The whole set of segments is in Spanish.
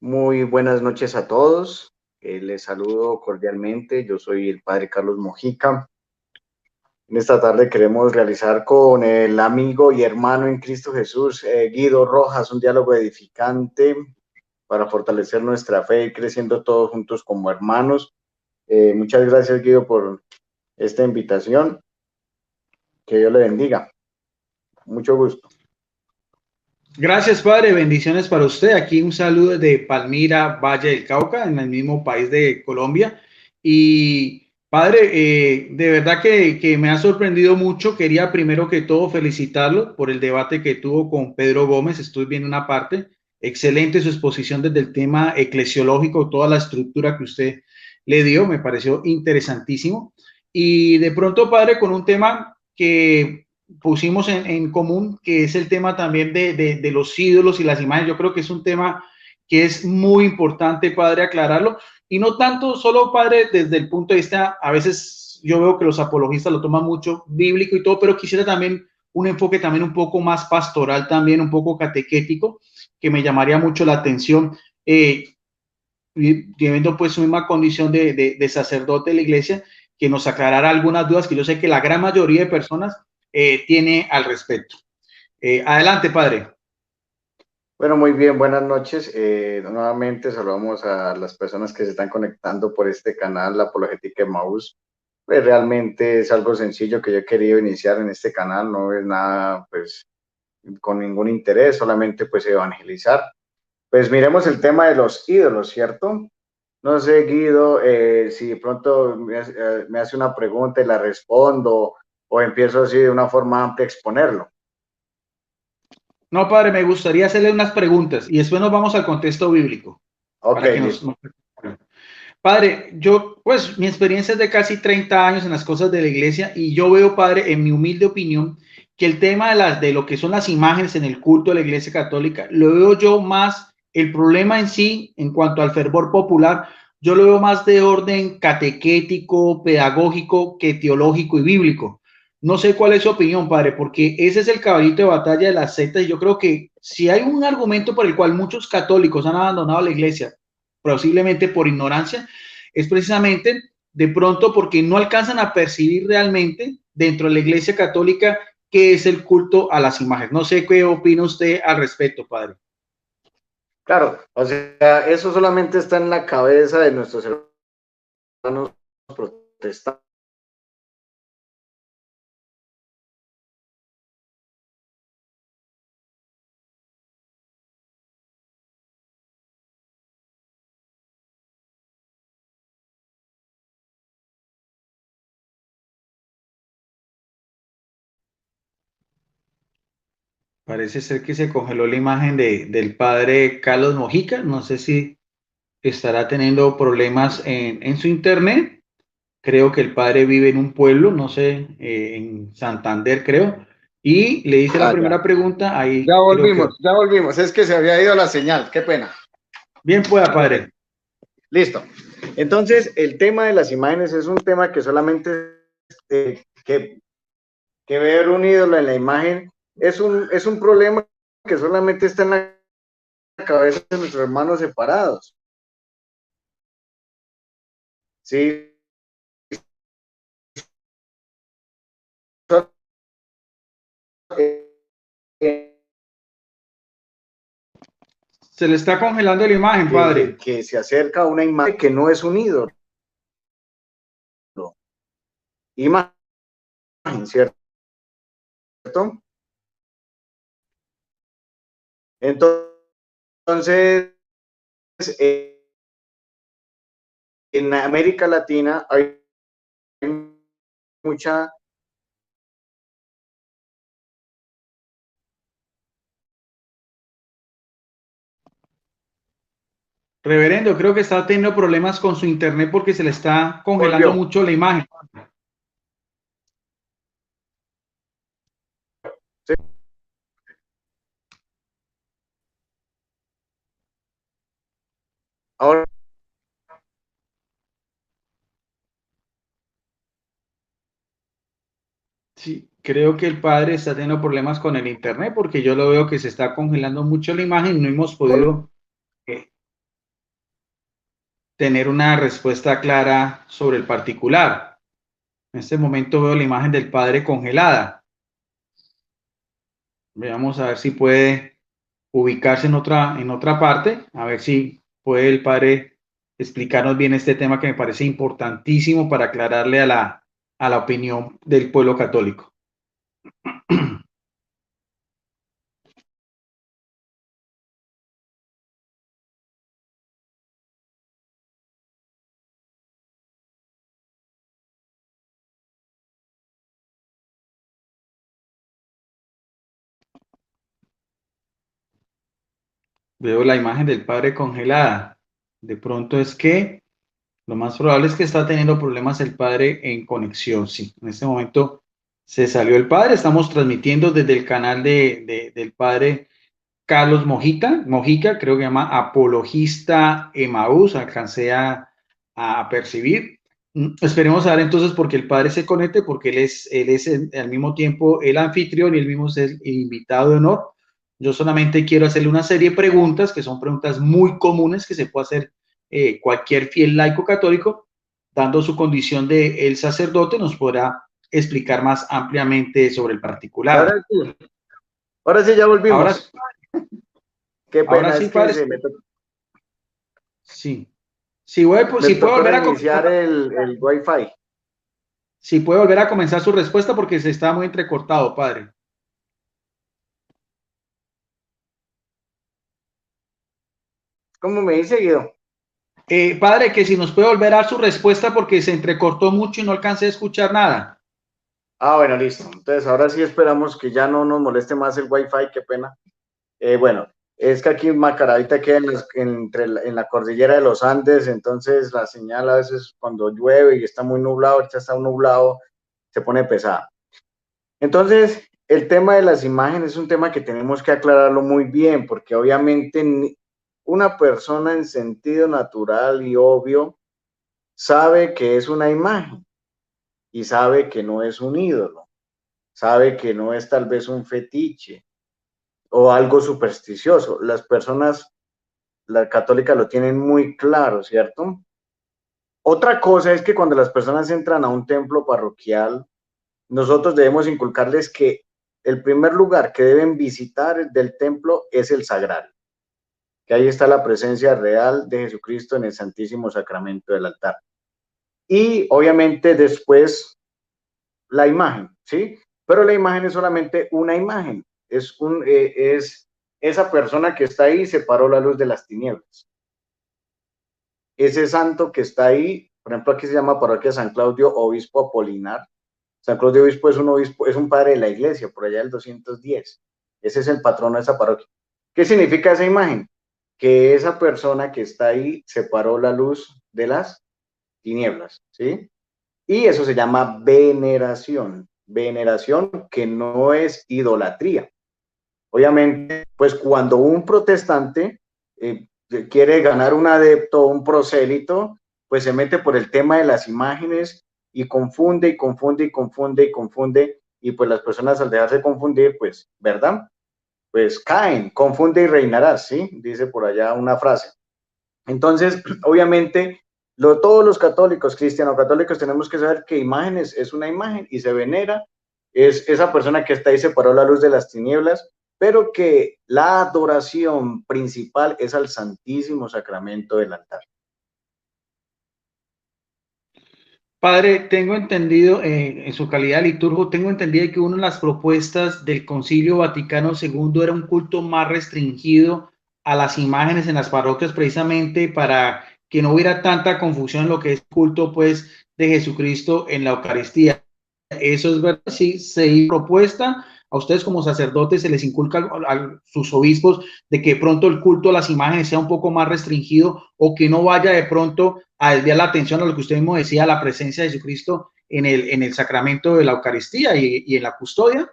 Muy buenas noches a todos. Les saludo cordialmente. Yo soy el padre Carlos Mojica. En esta tarde queremos realizar con el amigo y hermano en Cristo Jesús, Guido Rojas, un diálogo edificante para fortalecer nuestra fe y creciendo todos juntos como hermanos. Muchas gracias, Guido, por esta invitación. Que Dios le bendiga. Mucho gusto. Gracias, padre. Bendiciones para usted. Aquí un saludo de Palmira, Valle del Cauca, en el mismo país de Colombia. Y, padre, de verdad que me ha sorprendido mucho. Quería primero que todo felicitarlo por el debate que tuvo con Pedro Gómez. Estuve viendo una parte. Excelente su exposición desde el tema eclesiológico, toda la estructura que usted le dio. Me pareció interesantísimo. Y de pronto, padre, con un tema que pusimos en común, que es el tema también de los ídolos y las imágenes. Yo creo que es un tema que es muy importante, padre, aclararlo. Y no tanto solo, padre, desde el punto de vista, a veces yo veo que los apologistas lo toman mucho bíblico y todo, pero quisiera también un enfoque también un poco más pastoral, también un poco catequético, que me llamaría mucho la atención. Viviendo pues su misma condición de sacerdote de la iglesia, que nos aclarara algunas dudas que yo sé que la gran mayoría de personas tiene al respecto. Adelante, padre. Bueno, muy bien, buenas noches. Nuevamente saludamos a las personas que se están conectando por este canal, la Apologética Emaús. Pues realmente es algo sencillo que yo he querido iniciar en este canal, no es nada pues con ningún interés, solamente pues evangelizar. Pues miremos el tema de los ídolos, ¿cierto? No sé, Guido, si de pronto me hace una pregunta y la respondo o empiezo así de una forma amplia a exponerlo. No, padre, me gustaría hacerle unas preguntas y después nos vamos al contexto bíblico Ok, para que listo. nos... Padre, yo, pues mi experiencia es de casi 30 años en las cosas de la iglesia y yo veo, padre, en mi humilde opinión, que el tema de lo que son las imágenes en el culto de la iglesia católica, lo veo yo más, el problema en sí, en cuanto al fervor popular, yo lo veo más de orden catequético, pedagógico, que teológico y bíblico. No sé cuál es su opinión, padre, porque ese es el caballito de batalla de las sectas y yo creo que si hay un argumento por el cual muchos católicos han abandonado la iglesia, posiblemente por ignorancia, es precisamente de pronto porque no alcanzan a percibir realmente dentro de la Iglesia Católica qué es el culto a las imágenes. No sé qué opina usted al respecto, padre. Claro, o sea, eso solamente está en la cabeza de nuestros hermanos protestantes. Parece ser que se congeló la imagen del padre Carlos Mojica. No sé si estará teniendo problemas en su internet. Creo que el padre vive en un pueblo, no sé, en Santander, creo. Y le hice la Ah, ya. primera pregunta, ahí Ya creo que... volvimos, ya volvimos. Es que se había ido la señal, qué pena. Bien pueda, Perfecto. padre. Listo. Entonces, el tema de las imágenes es un tema que solamente que ver un ídolo en la imagen es un problema que solamente está en la cabeza de nuestros hermanos separados. Sí, Se le está congelando la imagen, padre. que se acerca a una imagen que no es un ídolo. Imagen, ¿cierto? Entonces, eh, en América Latina hay mucha... Reverendo, creo que está teniendo problemas con su internet porque se le está congelando Volvió. mucho la imagen. ¿Sí? Ahora, Sí, creo que el padre está teniendo problemas con el internet porque yo lo veo que se está congelando mucho la imagen y no hemos podido. ¿Qué? tener una respuesta clara sobre el particular. En este momento veo la imagen del padre congelada. Veamos a ver si puede ubicarse en otra parte, a ver si puede el padre explicarnos bien este tema que me parece importantísimo para aclararle a la opinión del pueblo católico. Veo la imagen del padre congelada. De pronto es que lo más probable es que está teniendo problemas el padre en conexión. Sí, en este momento se salió el padre. Estamos transmitiendo desde el canal del padre Carlos Mojica, creo que se llama Apologista Emaús, alcancé a percibir. Esperemos a ver entonces porque el padre se conecte, porque él es al mismo tiempo el anfitrión y él mismo es el invitado de honor. Yo solamente quiero hacerle una serie de preguntas, que son preguntas muy comunes que se puede hacer cualquier fiel laico católico, dando su condición de el sacerdote, nos podrá explicar más ampliamente sobre el particular. Ahora sí ya Ahora, volvimos. Qué ahora pena, sí, es que padre, sí. me Si puede tocó volver a comenzar, reiniciar el Wi-Fi. si puede volver a comenzar su respuesta porque se está muy entrecortado, padre. ¿Cómo me dice, Guido? Padre, que si nos puede volver a dar su respuesta porque se entrecortó mucho y no alcancé a escuchar nada. Ah, bueno, listo. Entonces, ahora sí esperamos que ya no nos moleste más el Wi-Fi, qué pena. Bueno, es que aquí en Macaravita queda en la cordillera de los Andes, entonces la señal a veces cuando llueve y está muy nublado, ahorita está nublado, se pone pesada. Entonces, el tema de las imágenes es un tema que tenemos que aclararlo muy bien, porque obviamente una persona en sentido natural y obvio sabe que es una imagen y sabe que no es un ídolo, sabe que no es tal vez un fetiche o algo supersticioso. Las personas, la católica lo tienen muy claro, ¿cierto? Otra cosa es que cuando las personas entran a un templo parroquial, nosotros debemos inculcarles que el primer lugar que deben visitar del templo es el sagrario, que ahí está la presencia real de Jesucristo en el Santísimo Sacramento del altar. Y obviamente después la imagen, ¿sí? Pero la imagen es solamente una imagen, es esa persona que está ahí separó la luz de las tinieblas. Ese santo que está ahí, por ejemplo, aquí se llama Parroquia San Claudio Obispo Apolinar. San Claudio Obispo, es un padre de la iglesia, por allá del 210. Ese es el patrono de esa parroquia. ¿Qué significa esa imagen? Que esa persona que está ahí separó la luz de las tinieblas, ¿sí? Y eso se llama veneración. Veneración que no es idolatría. Obviamente, pues cuando un protestante quiere ganar un adepto o un prosélito, pues se mete por el tema de las imágenes y confunde y confunde y confunde y confunde, y pues las personas al dejarse confundir, pues, ¿verdad? Pues caen, confunde y reinarás, ¿sí? Dice por allá una frase. Entonces, obviamente, todos los católicos, cristiano-católicos, tenemos que saber que imágenes es una imagen y se venera, es esa persona que está ahí separó la luz de las tinieblas, pero que la adoración principal es al Santísimo Sacramento del altar. Padre, tengo entendido, en su calidad de liturgo, tengo entendido que una de las propuestas del Concilio Vaticano II era un culto más restringido a las imágenes en las parroquias, precisamente para que no hubiera tanta confusión en lo que es culto, pues, de Jesucristo en la Eucaristía. Eso es verdad, sí, se hizo propuesta. A ustedes como sacerdotes se les inculca a sus obispos de que pronto el culto a las imágenes sea un poco más restringido o que no vaya de pronto a desviar la atención a lo que usted mismo decía, la presencia de Jesucristo en el sacramento de la Eucaristía y en la custodia.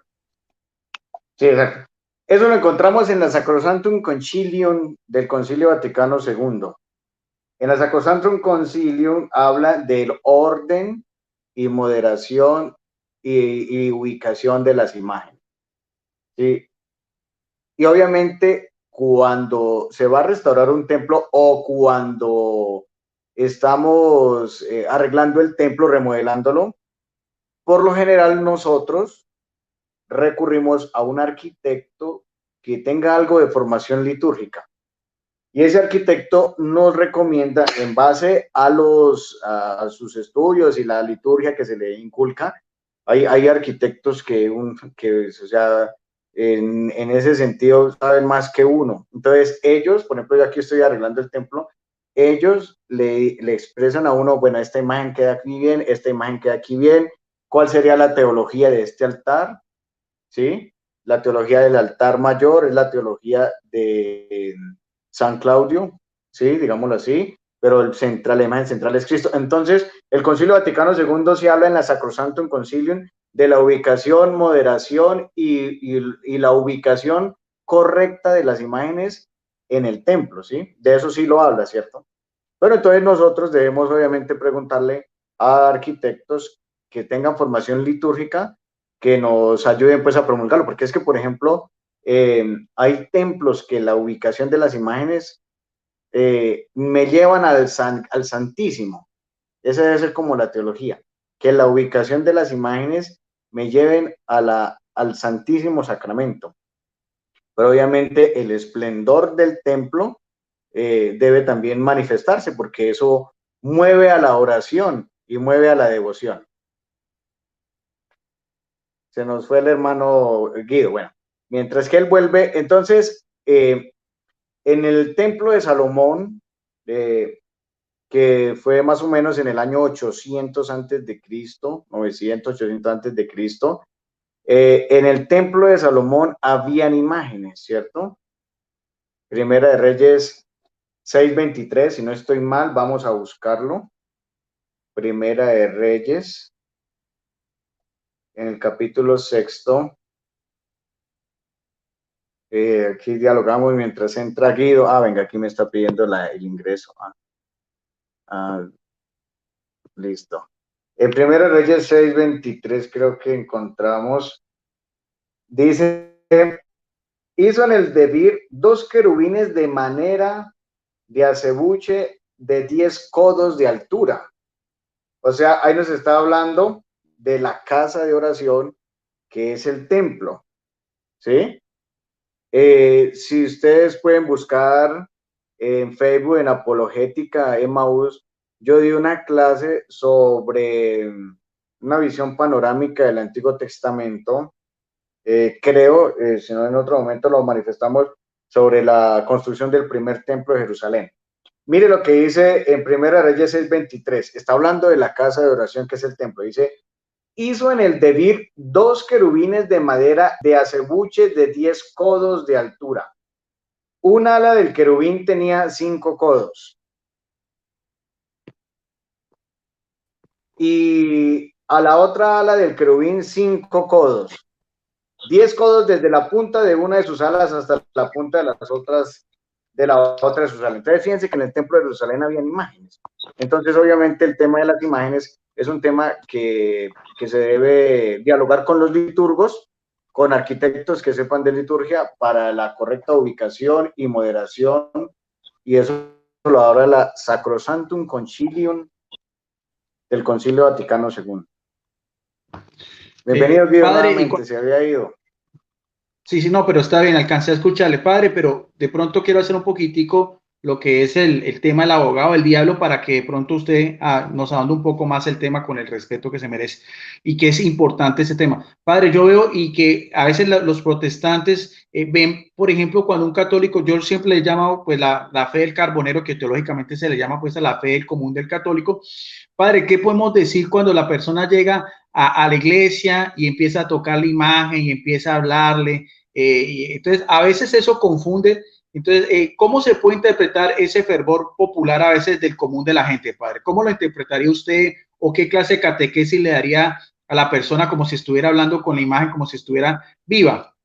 Sí, exacto. Eso lo encontramos en la Sacrosanctum Concilium del Concilio Vaticano II. En la Sacrosanctum Concilium habla del orden y moderación y ubicación de las imágenes. ¿Sí? Y obviamente cuando se va a restaurar un templo o cuando estamos arreglando el templo, remodelándolo. Por lo general nosotros recurrimos a un arquitecto que tenga algo de formación litúrgica. Y ese arquitecto nos recomienda, en base a sus estudios y la liturgia que se le inculca, hay arquitectos que, o sea, en ese sentido saben más que uno. Entonces ellos, por ejemplo, yo aquí estoy arreglando el templo, ellos le expresan a uno, bueno, esta imagen queda aquí bien, esta imagen queda aquí bien, cuál sería la teología de este altar, ¿sí? La teología del altar mayor es la teología de San Claudio, ¿sí? Digámoslo así, pero la imagen central es Cristo. Entonces, el Concilio Vaticano II sí habla en la Sacrosanctum Concilium de la ubicación, moderación y la ubicación correcta de las imágenes en el templo, ¿sí? De eso sí lo habla, ¿cierto? Pero entonces nosotros debemos obviamente preguntarle a arquitectos que tengan formación litúrgica que nos ayuden pues a promulgarlo, porque es que, por ejemplo, hay templos que la ubicación de las imágenes me llevan al Santísimo. Esa debe ser como la teología, que la ubicación de las imágenes me lleven al Santísimo Sacramento. Pero obviamente el esplendor del templo debe también manifestarse, porque eso mueve a la oración y mueve a la devoción. Se nos fue el hermano Guido. Bueno, mientras que él vuelve, entonces, en el templo de Salomón, que fue más o menos en el año 800 antes de Cristo, 900, 800 antes de Cristo, en el templo de Salomón habían imágenes, ¿cierto? Primera de Reyes 6:23, si no estoy mal, vamos a buscarlo. Primera de Reyes, en el capítulo 6. Aquí dialogamos mientras entra Guido. Venga, aquí me está pidiendo el ingreso. Listo. En Primera de Reyes 6:23 creo que encontramos, dice, hizo en el Debir 2 querubines de manera de acebuche de 10 codos de altura. O sea, ahí nos está hablando de la casa de oración que es el templo, ¿sí? Si ustedes pueden buscar en Facebook, en Apologética Emmaus, yo di una clase sobre una visión panorámica del Antiguo Testamento. Creo, si no en otro momento lo manifestamos, sobre la construcción del primer templo de Jerusalén. Mire lo que dice en Primera Reyes 6:23. Está hablando de la casa de oración que es el templo. Dice, hizo en el Debir 2 querubines de madera de acebuche de 10 codos de altura. Un ala del querubín tenía 5 codos. Y a la otra ala del querubín 5 codos. 10 codos desde la punta de una de sus alas hasta la punta de las otras, de la otra de sus alas. Entonces fíjense que en el templo de Jerusalén habían imágenes. Entonces obviamente el tema de las imágenes es un tema que se debe dialogar con los liturgos, con arquitectos que sepan de liturgia para la correcta ubicación y moderación, y eso lo habla la Sacrosanctum Concilium del Concilio Vaticano II. Bienvenido, Guido, nuevamente, se había ido. Sí, sí, no, pero está bien, alcancé a escucharle, padre, pero de pronto quiero hacer un poquitico lo que es el tema del abogado del diablo para que de pronto usted nos ahonde un poco más el tema con el respeto que se merece y que es importante ese tema. Padre, yo veo y que a veces los protestantes ven, por ejemplo, cuando un católico, yo siempre le llamo pues la fe del carbonero, que teológicamente se le llama pues a la fe del común del católico. Padre, ¿qué podemos decir cuando la persona llega a la iglesia y empieza a tocar la imagen y empieza a hablarle? Entonces, a veces eso confunde. Entonces, ¿cómo se puede interpretar ese fervor popular a veces del común de la gente, padre? ¿Cómo lo interpretaría usted o qué clase de catequesis le daría a la persona como si estuviera hablando con la imagen, como si estuviera viva?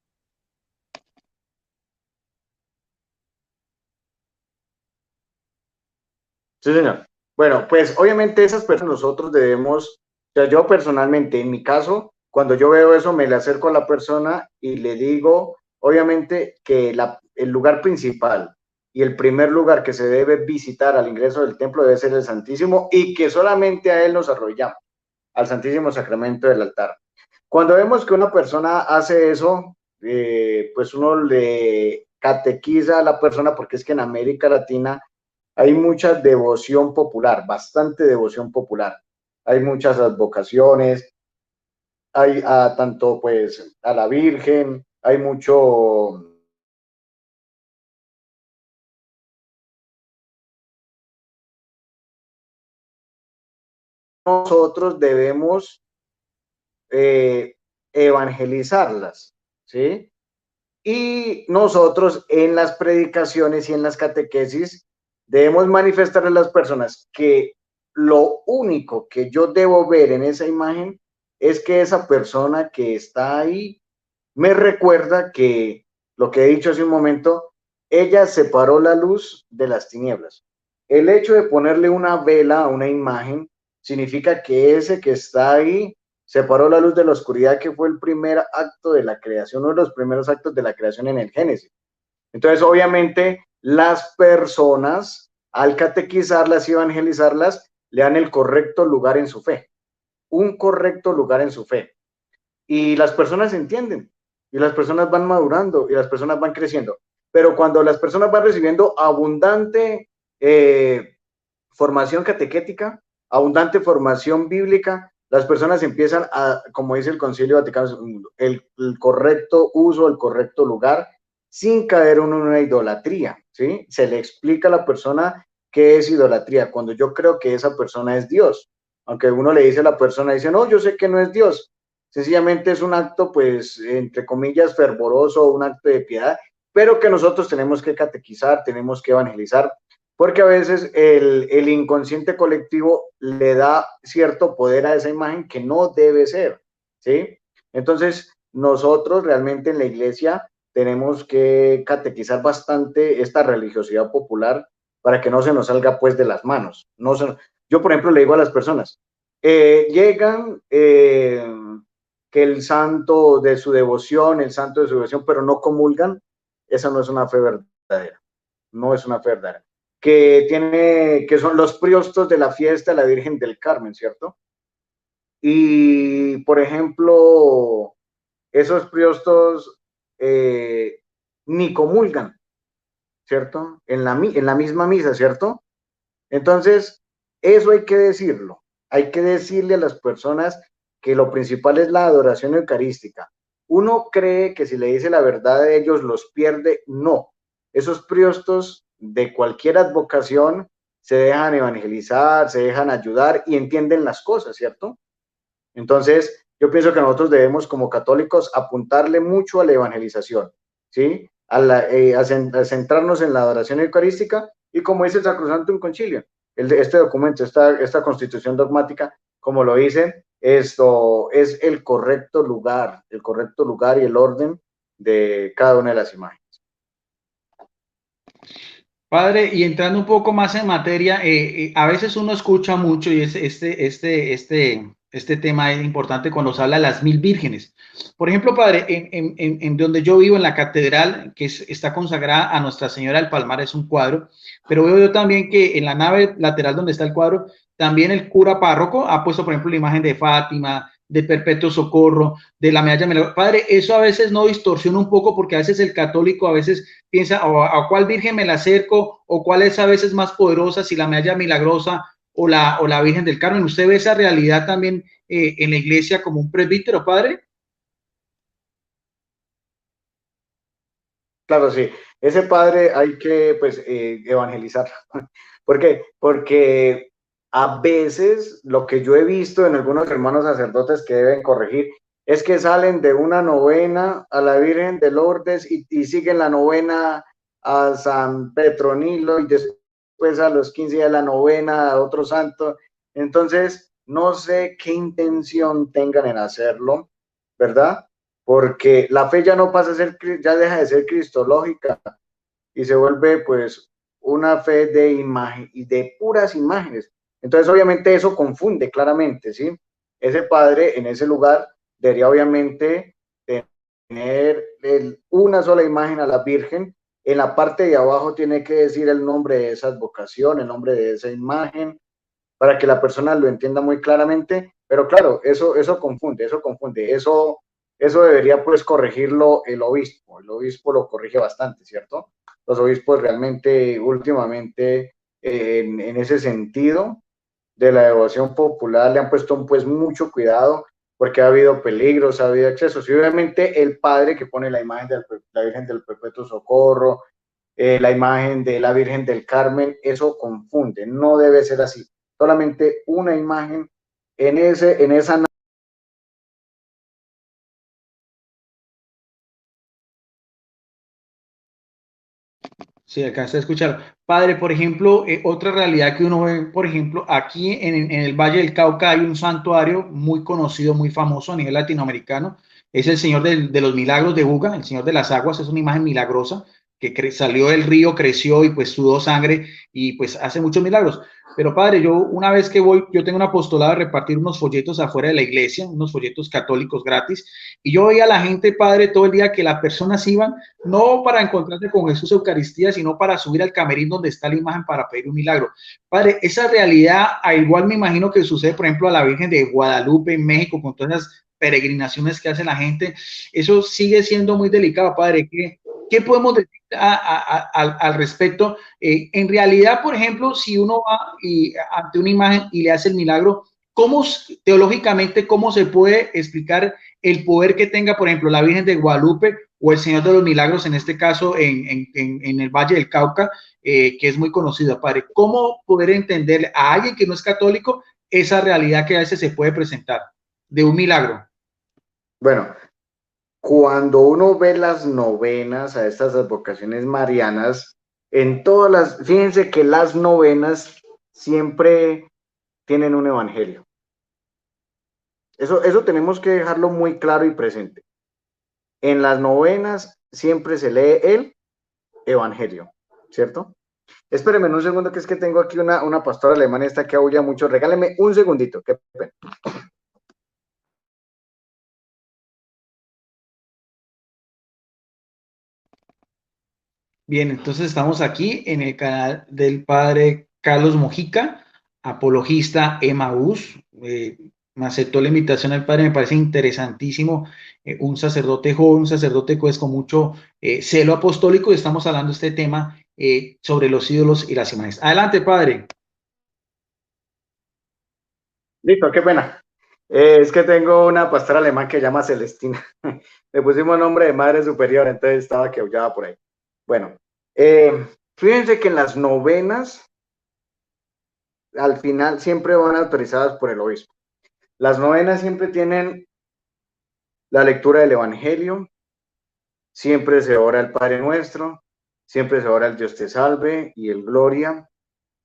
Sí, señor. Bueno, pues obviamente esas personas nosotros debemos, o sea, yo personalmente, en mi caso, cuando yo veo eso, me le acerco a la persona y le digo, obviamente, que el lugar principal y el primer lugar que se debe visitar al ingreso del templo debe ser el Santísimo, y que solamente a él nos arrodillamos, al Santísimo Sacramento del altar. Cuando vemos que una persona hace eso, pues uno le catequiza a la persona, porque es que en América Latina hay mucha devoción popular, bastante devoción popular. Hay muchas advocaciones, hay tanto pues a la Virgen, hay mucho. Nosotros debemos evangelizarlas, ¿sí? Y nosotros en las predicaciones y en las catequesis debemos manifestar a las personas que lo único que yo debo ver en esa imagen es que esa persona que está ahí me recuerda que, lo que he dicho hace un momento, ella separó la luz de las tinieblas. El hecho de ponerle una vela a una imagen significa que ese que está ahí separó la luz de la oscuridad, que fue el primer acto de la creación, uno de los primeros actos de la creación en el Génesis. Entonces, obviamente, las personas, al catequizarlas y evangelizarlas, le dan el correcto lugar en su fe, un correcto lugar en su fe. Y las personas entienden, y las personas van madurando, y las personas van creciendo. Pero cuando las personas van recibiendo abundante formación catequética, abundante formación bíblica, las personas empiezan a, como dice el Concilio Vaticano II, el correcto uso, el correcto lugar, sin caer en una idolatría, ¿sí? Se le explica a la persona qué es idolatría, cuando yo creo que esa persona es Dios. Aunque uno le dice a la persona, dice, no, yo sé que no es Dios. Sencillamente es un acto, pues, entre comillas, fervoroso, un acto de piedad, pero que nosotros tenemos que catequizar, tenemos que evangelizar, porque a veces el inconsciente colectivo le da cierto poder a esa imagen que no debe ser, ¿sí? Entonces, nosotros realmente en la iglesia tenemos que catequizar bastante esta religiosidad popular para que no se nos salga pues de las manos. No se, yo, por ejemplo, le digo a las personas, llegan que el santo de su devoción, el santo de su devoción, pero no comulgan, esa no es una fe verdadera, no es una fe verdadera. Que son los priostos de la fiesta de la Virgen del Carmen, ¿cierto? Y, por ejemplo, esos priostos ni comulgan, ¿cierto? En la misma misa, ¿cierto? Entonces, eso hay que decirlo. Hay que decirle a las personas que lo principal es la adoración eucarística. Uno cree que si le dice la verdad de ellos los pierde. No. Esos priostos de cualquier advocación se dejan evangelizar, se dejan ayudar y entienden las cosas, ¿cierto? Entonces, yo pienso que nosotros debemos, como católicos, apuntarle mucho a la evangelización, ¿sí? A centrarnos en la adoración eucarística, y como dice el Sacrosantum Concilio, este documento, esta constitución dogmática, como lo dice, esto es el correcto lugar y el orden de cada una de las imágenes. Padre, y entrando un poco más en materia, a veces uno escucha mucho y este tema es importante cuando se habla de las 1000 vírgenes. Por ejemplo, padre, en donde yo vivo, en la catedral, que está consagrada a Nuestra Señora del Palmar, es un cuadro, pero veo yo también que en la nave lateral donde está el cuadro, también el cura párroco ha puesto, por ejemplo, la imagen de Fátima, de Perpetuo Socorro, de la medalla Milagro. Padre, eso a veces no distorsiona un poco, porque a veces el católico a veces piensa a cuál virgen me la acerco, o cuál es a veces más poderosa, si la medalla milagrosa o la Virgen del Carmen. ¿Usted ve esa realidad también en la iglesia como un presbítero, padre? Claro, sí. Ese padre hay que, pues, evangelizar. ¿Por qué? Porque a veces lo que yo he visto en algunos hermanos sacerdotes que deben corregir es que salen de una novena a la Virgen de Lourdes y siguen la novena a San Petronilo, y después a los 15 días la novena a otro santo. Entonces, no sé qué intención tengan en hacerlo, ¿verdad? Porque la fe ya no pasa a ser, ya deja de ser cristológica y se vuelve pues una fe de imagen y de puras imágenes. Entonces obviamente eso confunde claramente, ¿sí? Ese padre en ese lugar debería obviamente tener una sola imagen a la Virgen, En la parte de abajo tiene que decir el nombre de esa advocación, el nombre de esa imagen, para que la persona lo entienda muy claramente. Pero claro, eso confunde, eso debería pues corregirlo el obispo lo corrige bastante, ¿cierto? Los obispos realmente últimamente en ese sentido de la devoción popular le han puesto pues mucho cuidado porque ha habido peligros, ha habido excesos. Y obviamente el padre que pone la imagen de la Virgen del Perpetuo Socorro, la imagen de la Virgen del Carmen, eso confunde, no debe ser así. Solamente una imagen en esa. Sí, alcancé a escuchar. Padre, por ejemplo, otra realidad que uno ve, por ejemplo, aquí en el Valle del Cauca hay un santuario muy conocido, muy famoso a nivel latinoamericano. Es el Señor de los Milagros de Buga, el Señor de las Aguas. Es una imagen milagrosa que salió del río, creció y pues sudó sangre y pues hace muchos milagros. Pero padre, yo una vez que voy, yo tengo un apostolado de repartir unos folletos afuera de la iglesia, unos folletos católicos gratis, y yo veía a la gente, padre, todo el día que las personas iban no para encontrarse con Jesús Eucaristía, sino para subir al camerín donde está la imagen para pedir un milagro. Padre, esa realidad, a igual me imagino que sucede, por ejemplo, a la Virgen de Guadalupe en México, con todas las peregrinaciones que hace la gente, eso sigue siendo muy delicado, Padre. ¿Qué podemos decir al respecto? En realidad, por ejemplo, si uno va ante una imagen y le hace el milagro, ¿cómo teológicamente, cómo se puede explicar el poder que tenga, por ejemplo, la Virgen de Guadalupe o el Señor de los Milagros, en este caso en el Valle del Cauca, que es muy conocido, Padre? ¿Cómo poder entender a alguien que no es católico esa realidad que a veces se puede presentar de un milagro? Bueno, cuando uno ve las novenas a estas advocaciones marianas, fíjense que las novenas siempre tienen un evangelio. Eso tenemos que dejarlo muy claro y presente. En las novenas siempre se lee el evangelio, ¿cierto? Espéreme un segundo, que es que tengo aquí una pastora alemana esta que aúlla mucho. Regáleme un segundito. Qué pena. Bien, entonces estamos aquí en el canal del padre Carlos Mojica, apologista Emaús. Me aceptó la invitación al padre, me parece interesantísimo. Un sacerdote joven, un sacerdote pues, con mucho celo apostólico, y estamos hablando de este tema sobre los ídolos y las imágenes. Adelante, padre. Listo, qué pena. Es que tengo una pastora alemana que se llama Celestina. Le pusimos nombre de madre superior, entonces estaba que aullaba por ahí. Bueno, fíjense que en las novenas, al final, siempre van autorizadas por el obispo. Las novenas siempre tienen la lectura del Evangelio, siempre se ora el Padre Nuestro, siempre se ora el Dios te salve y el Gloria,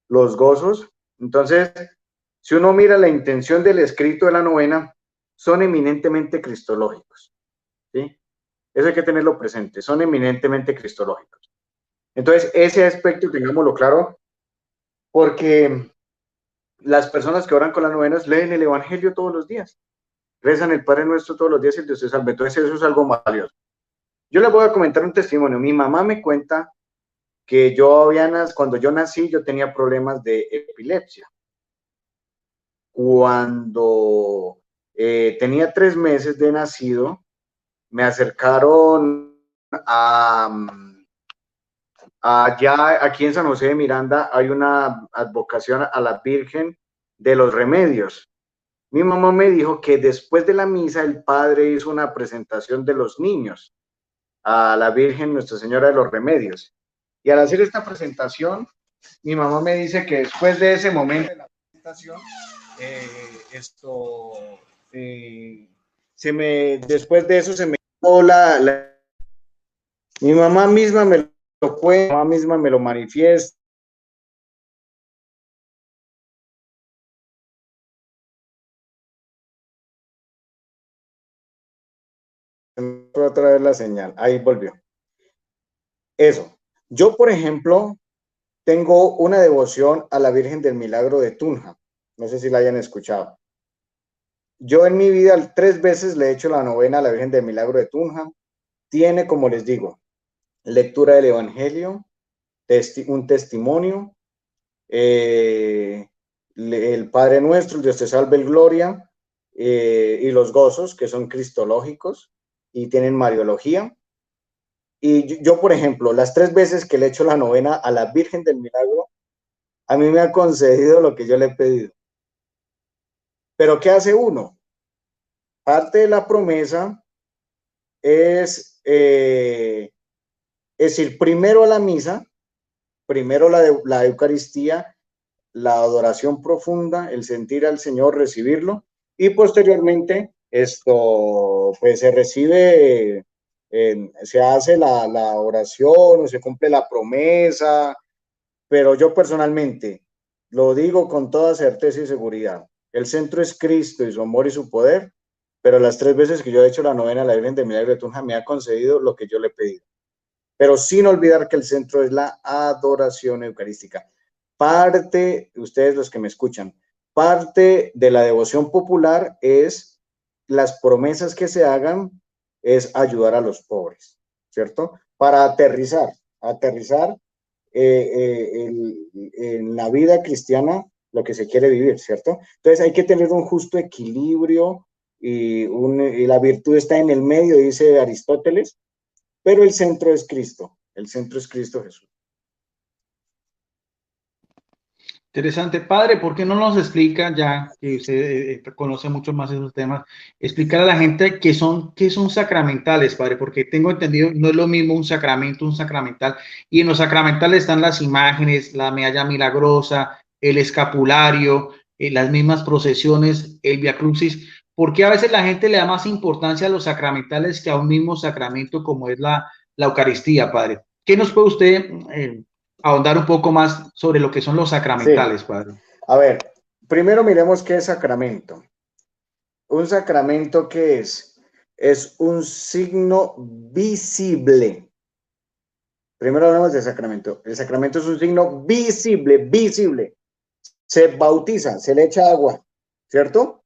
los gozos. Entonces, si uno mira la intención del escrito de la novena, son eminentemente cristológicos, ¿sí? Eso hay que tenerlo presente, son eminentemente cristológicos. Entonces, ese aspecto tengámoslo claro, porque las personas que oran con las novenas leen el Evangelio todos los días, rezan el Padre Nuestro todos los días y el Dios te salve. Entonces, eso es algo valioso. Yo les voy a comentar un testimonio. Mi mamá me cuenta que cuando yo nací, yo tenía problemas de epilepsia. Cuando tenía 3 meses de nacido, me acercaron allá, aquí en San José de Miranda, hay una advocación a la Virgen de los Remedios. Mi mamá me dijo que después de la misa el padre hizo una presentación de los niños a la Virgen Nuestra Señora de los Remedios. Y al hacer esta presentación, mi mamá me dice que después de ese momento de la presentación, esto, después de eso se me quitó mi mamá misma me lo cuenta, mi mamá misma me lo manifiesta. Otra vez la señal, ahí volvió. Eso. Yo, por ejemplo, tengo una devoción a la Virgen del Milagro de Tunja. No sé si la hayan escuchado. Yo en mi vida 3 veces le he hecho la novena a la Virgen del Milagro de Tunja. Tiene, como les digo, lectura del Evangelio, un testimonio, el Padre Nuestro, el Dios te salve, el Gloria, y los gozos, que son cristológicos y tienen mariología. Y yo, por ejemplo, las 3 veces que le he hecho la novena a la Virgen del Milagro, a mí me ha concedido lo que yo le he pedido. Pero ¿qué hace uno? Parte de la promesa es ir primero a la misa, primero la Eucaristía, la adoración profunda, el sentir al Señor, recibirlo, y posteriormente esto, pues se recibe, se hace la oración o se cumple la promesa, pero yo personalmente lo digo con toda certeza y seguridad. El centro es Cristo y su amor y su poder, pero las 3 veces que yo he hecho la novena a la Virgen de Milagro de Tunja me ha concedido lo que yo le he pedido. Pero sin olvidar que el centro es la adoración eucarística. Parte, ustedes los que me escuchan, parte de la devoción popular es las promesas que se hagan, es ayudar a los pobres, ¿cierto? Para aterrizar en la vida cristiana lo que se quiere vivir, ¿cierto? Entonces hay que tener un justo equilibrio y la virtud está en el medio, dice Aristóteles, pero el centro es Cristo Jesús. Interesante, padre, ¿por qué no nos explica, ya que usted conoce mucho más esos temas, explicar a la gente qué son sacramentales, padre? Porque tengo entendido, no es lo mismo un sacramento, un sacramental, y en los sacramentales están las imágenes, la medalla milagrosa, el escapulario, las mismas procesiones, el Via Crucis. ¿Por qué a veces la gente le da más importancia a los sacramentales que a un mismo sacramento como es la Eucaristía, padre? ¿Qué nos puede usted ahondar un poco más sobre lo que son los Sí, sacramentales, padre? a ver, primero miremos qué es sacramento. Un sacramento, ¿qué es? Es un signo visible. Primero hablamos de sacramento. El sacramento es un signo visible, visible. Se bautiza, se le echa agua, ¿cierto?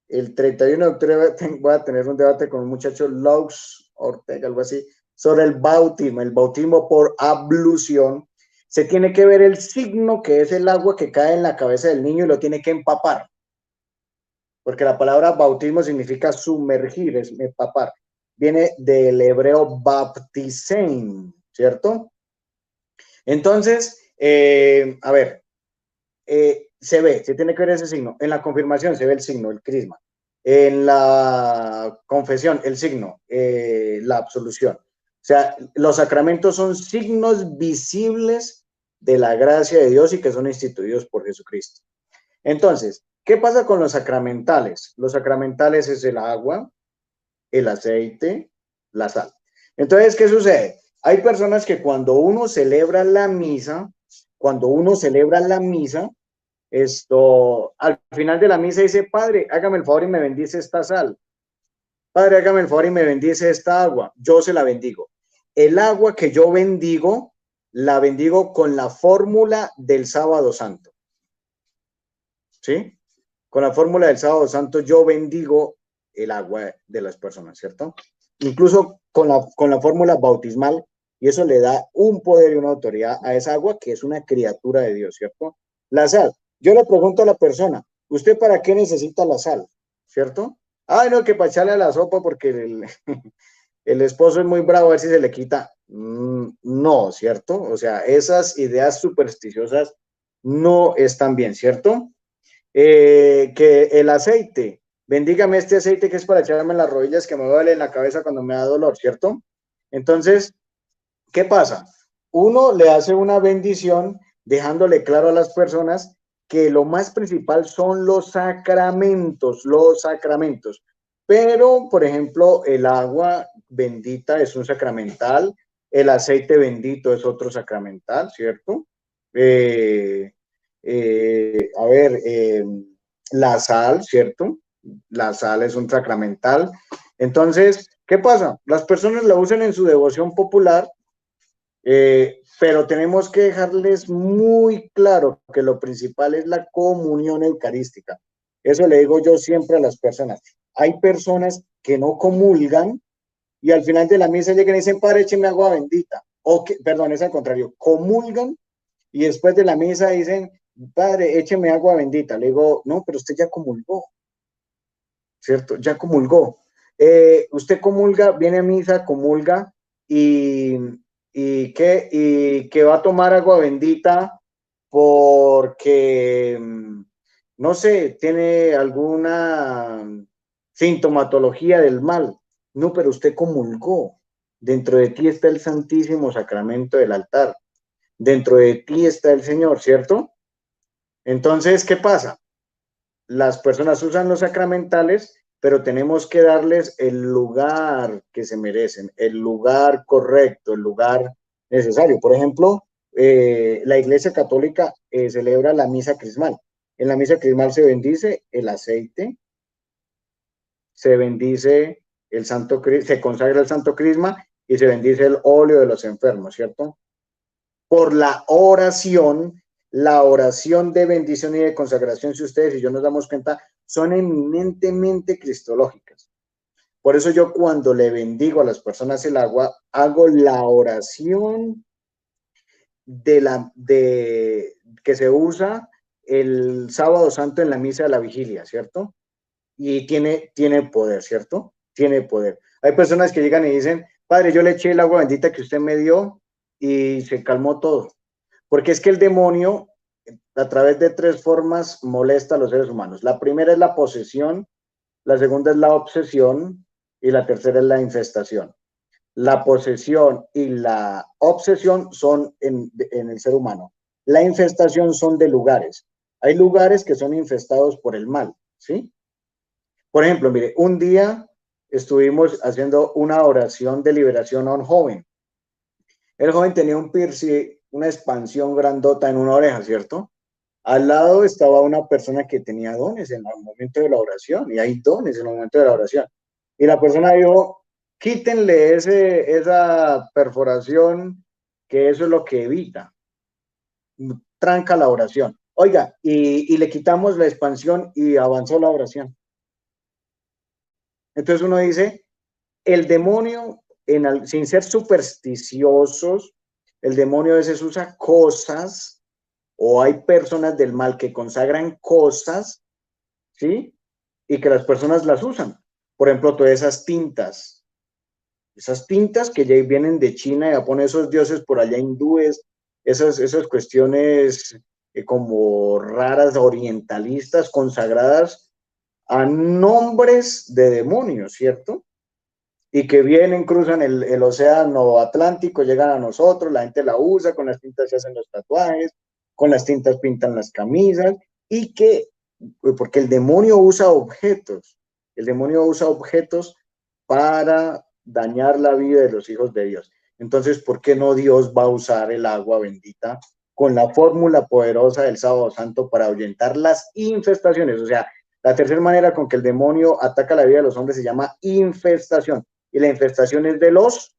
El 31 de octubre voy a tener un debate con un muchacho, Laux Ortega, algo así, sobre el bautismo por ablución. Se tiene que ver el signo que es el agua que cae en la cabeza del niño y lo tiene que empapar, porque la palabra bautismo significa sumergir, es empapar. Viene del hebreo baptisein, ¿cierto? Entonces, a ver, se tiene que ver ese signo. En la confirmación se ve el signo, el crisma. En la confesión, el signo, la absolución. O sea, los sacramentos son signos visibles de la gracia de Dios y que son instituidos por Jesucristo. Entonces, ¿qué pasa con los sacramentales? Los sacramentales es el agua, el aceite, la sal. Entonces, ¿qué sucede? Hay personas que cuando uno celebra la misa, esto, al final de la misa dice, Padre, hágame el favor y me bendice esta sal. Padre, hágame el favor y me bendice esta agua. Yo se la bendigo. El agua que yo bendigo, la bendigo con la fórmula del sábado santo. ¿Sí? Con la fórmula del sábado santo yo bendigo el agua de las personas, ¿cierto? Incluso con la fórmula bautismal, y eso le da un poder y una autoridad a esa agua que es una criatura de Dios, ¿cierto? La sal. Yo le pregunto a la persona, ¿usted para qué necesita la sal? ¿Cierto? Ay, no, que para echarle a la sopa porque el esposo es muy bravo a ver si se le quita. No, ¿cierto? O sea, esas ideas supersticiosas no están bien, ¿cierto? Que el aceite, bendígame este aceite que es para echarme en las rodillas que me duele en la cabeza cuando me da dolor, ¿cierto? Entonces, ¿qué pasa? Uno le hace una bendición dejándole claro a las personas que lo más principal son los sacramentos. Pero, por ejemplo, el agua bendita es un sacramental, el aceite bendito es otro sacramental, ¿cierto? A ver, la sal, ¿cierto? La sal es un sacramental. Entonces, ¿qué pasa? Las personas la usan en su devoción popular, pero tenemos que dejarles muy claro que lo principal es la comunión eucarística. Eso le digo yo siempre a las personas. Hay personas que no comulgan y al final de la misa llegan y dicen, Padre, écheme agua bendita. O que, perdón, es al contrario, comulgan y después de la misa dicen, Padre, écheme agua bendita. Le digo, no, pero usted ya comulgó, ¿cierto? Ya comulgó. Usted comulga, viene a misa, comulga y, y que va a tomar agua bendita porque, no sé, tiene alguna sintomatología del mal. No, pero usted comulgó. Dentro de ti está el Santísimo Sacramento del altar. Dentro de ti está el Señor, ¿cierto? Entonces, ¿qué pasa? Las personas usan los sacramentales, pero tenemos que darles el lugar que se merecen, el lugar correcto, el lugar necesario. Por ejemplo, la Iglesia Católica celebra la misa crismal. En la misa crismal se bendice el aceite, se bendice el santo, se consagra el santo crisma y se bendice el óleo de los enfermos, ¿cierto? Por la oración de bendición y de consagración, si ustedes y yo nos damos cuenta, son eminentemente cristológicas. Por eso yo cuando le bendigo a las personas el agua, hago la oración que se usa el sábado santo en la misa de la vigilia, ¿cierto? Y tiene poder, ¿cierto? Tiene poder. Hay personas que llegan y dicen, Padre, yo le eché el agua bendita que usted me dio y se calmó todo. Porque es que el demonio, a través de 3 formas, molesta a los seres humanos. La primera es la posesión, la segunda es la obsesión y la tercera es la infestación. La posesión y la obsesión son en el ser humano. La infestación son de lugares. Hay lugares que son infestados por el mal, ¿sí? Por ejemplo, mire, un día estuvimos haciendo una oración de liberación a un joven. El joven tenía un piercing, una expansión grandota en una oreja, ¿cierto? Al lado estaba una persona que tenía dones en el momento de la oración, y hay dones en el momento de la oración. Y la persona dijo, quítenle esa perforación, que eso es lo que evita, tranca la oración. Oiga, y le quitamos la expansión y avanzó la oración. Entonces uno dice, el demonio, sin ser supersticiosos, el demonio a veces usa cosas o hay personas del mal que consagran cosas, ¿sí? Y que las personas las usan. Por ejemplo, todas esas tintas que ya vienen de China y Japón, esos dioses por allá hindúes, esas cuestiones como raras, orientalistas, consagradas a nombres de demonios, ¿cierto? Y que vienen, cruzan el océano Atlántico, llegan a nosotros, la gente la usa, con las tintas se hacen los tatuajes, con las tintas pintan las camisas, y que, porque el demonio usa objetos para dañar la vida de los hijos de Dios. Entonces, ¿por qué no Dios va a usar el agua bendita con la fórmula poderosa del sábado santo para ahuyentar las infestaciones? O sea, la tercera manera con que el demonio ataca la vida de los hombres se llama infestación. Y la infestación es de los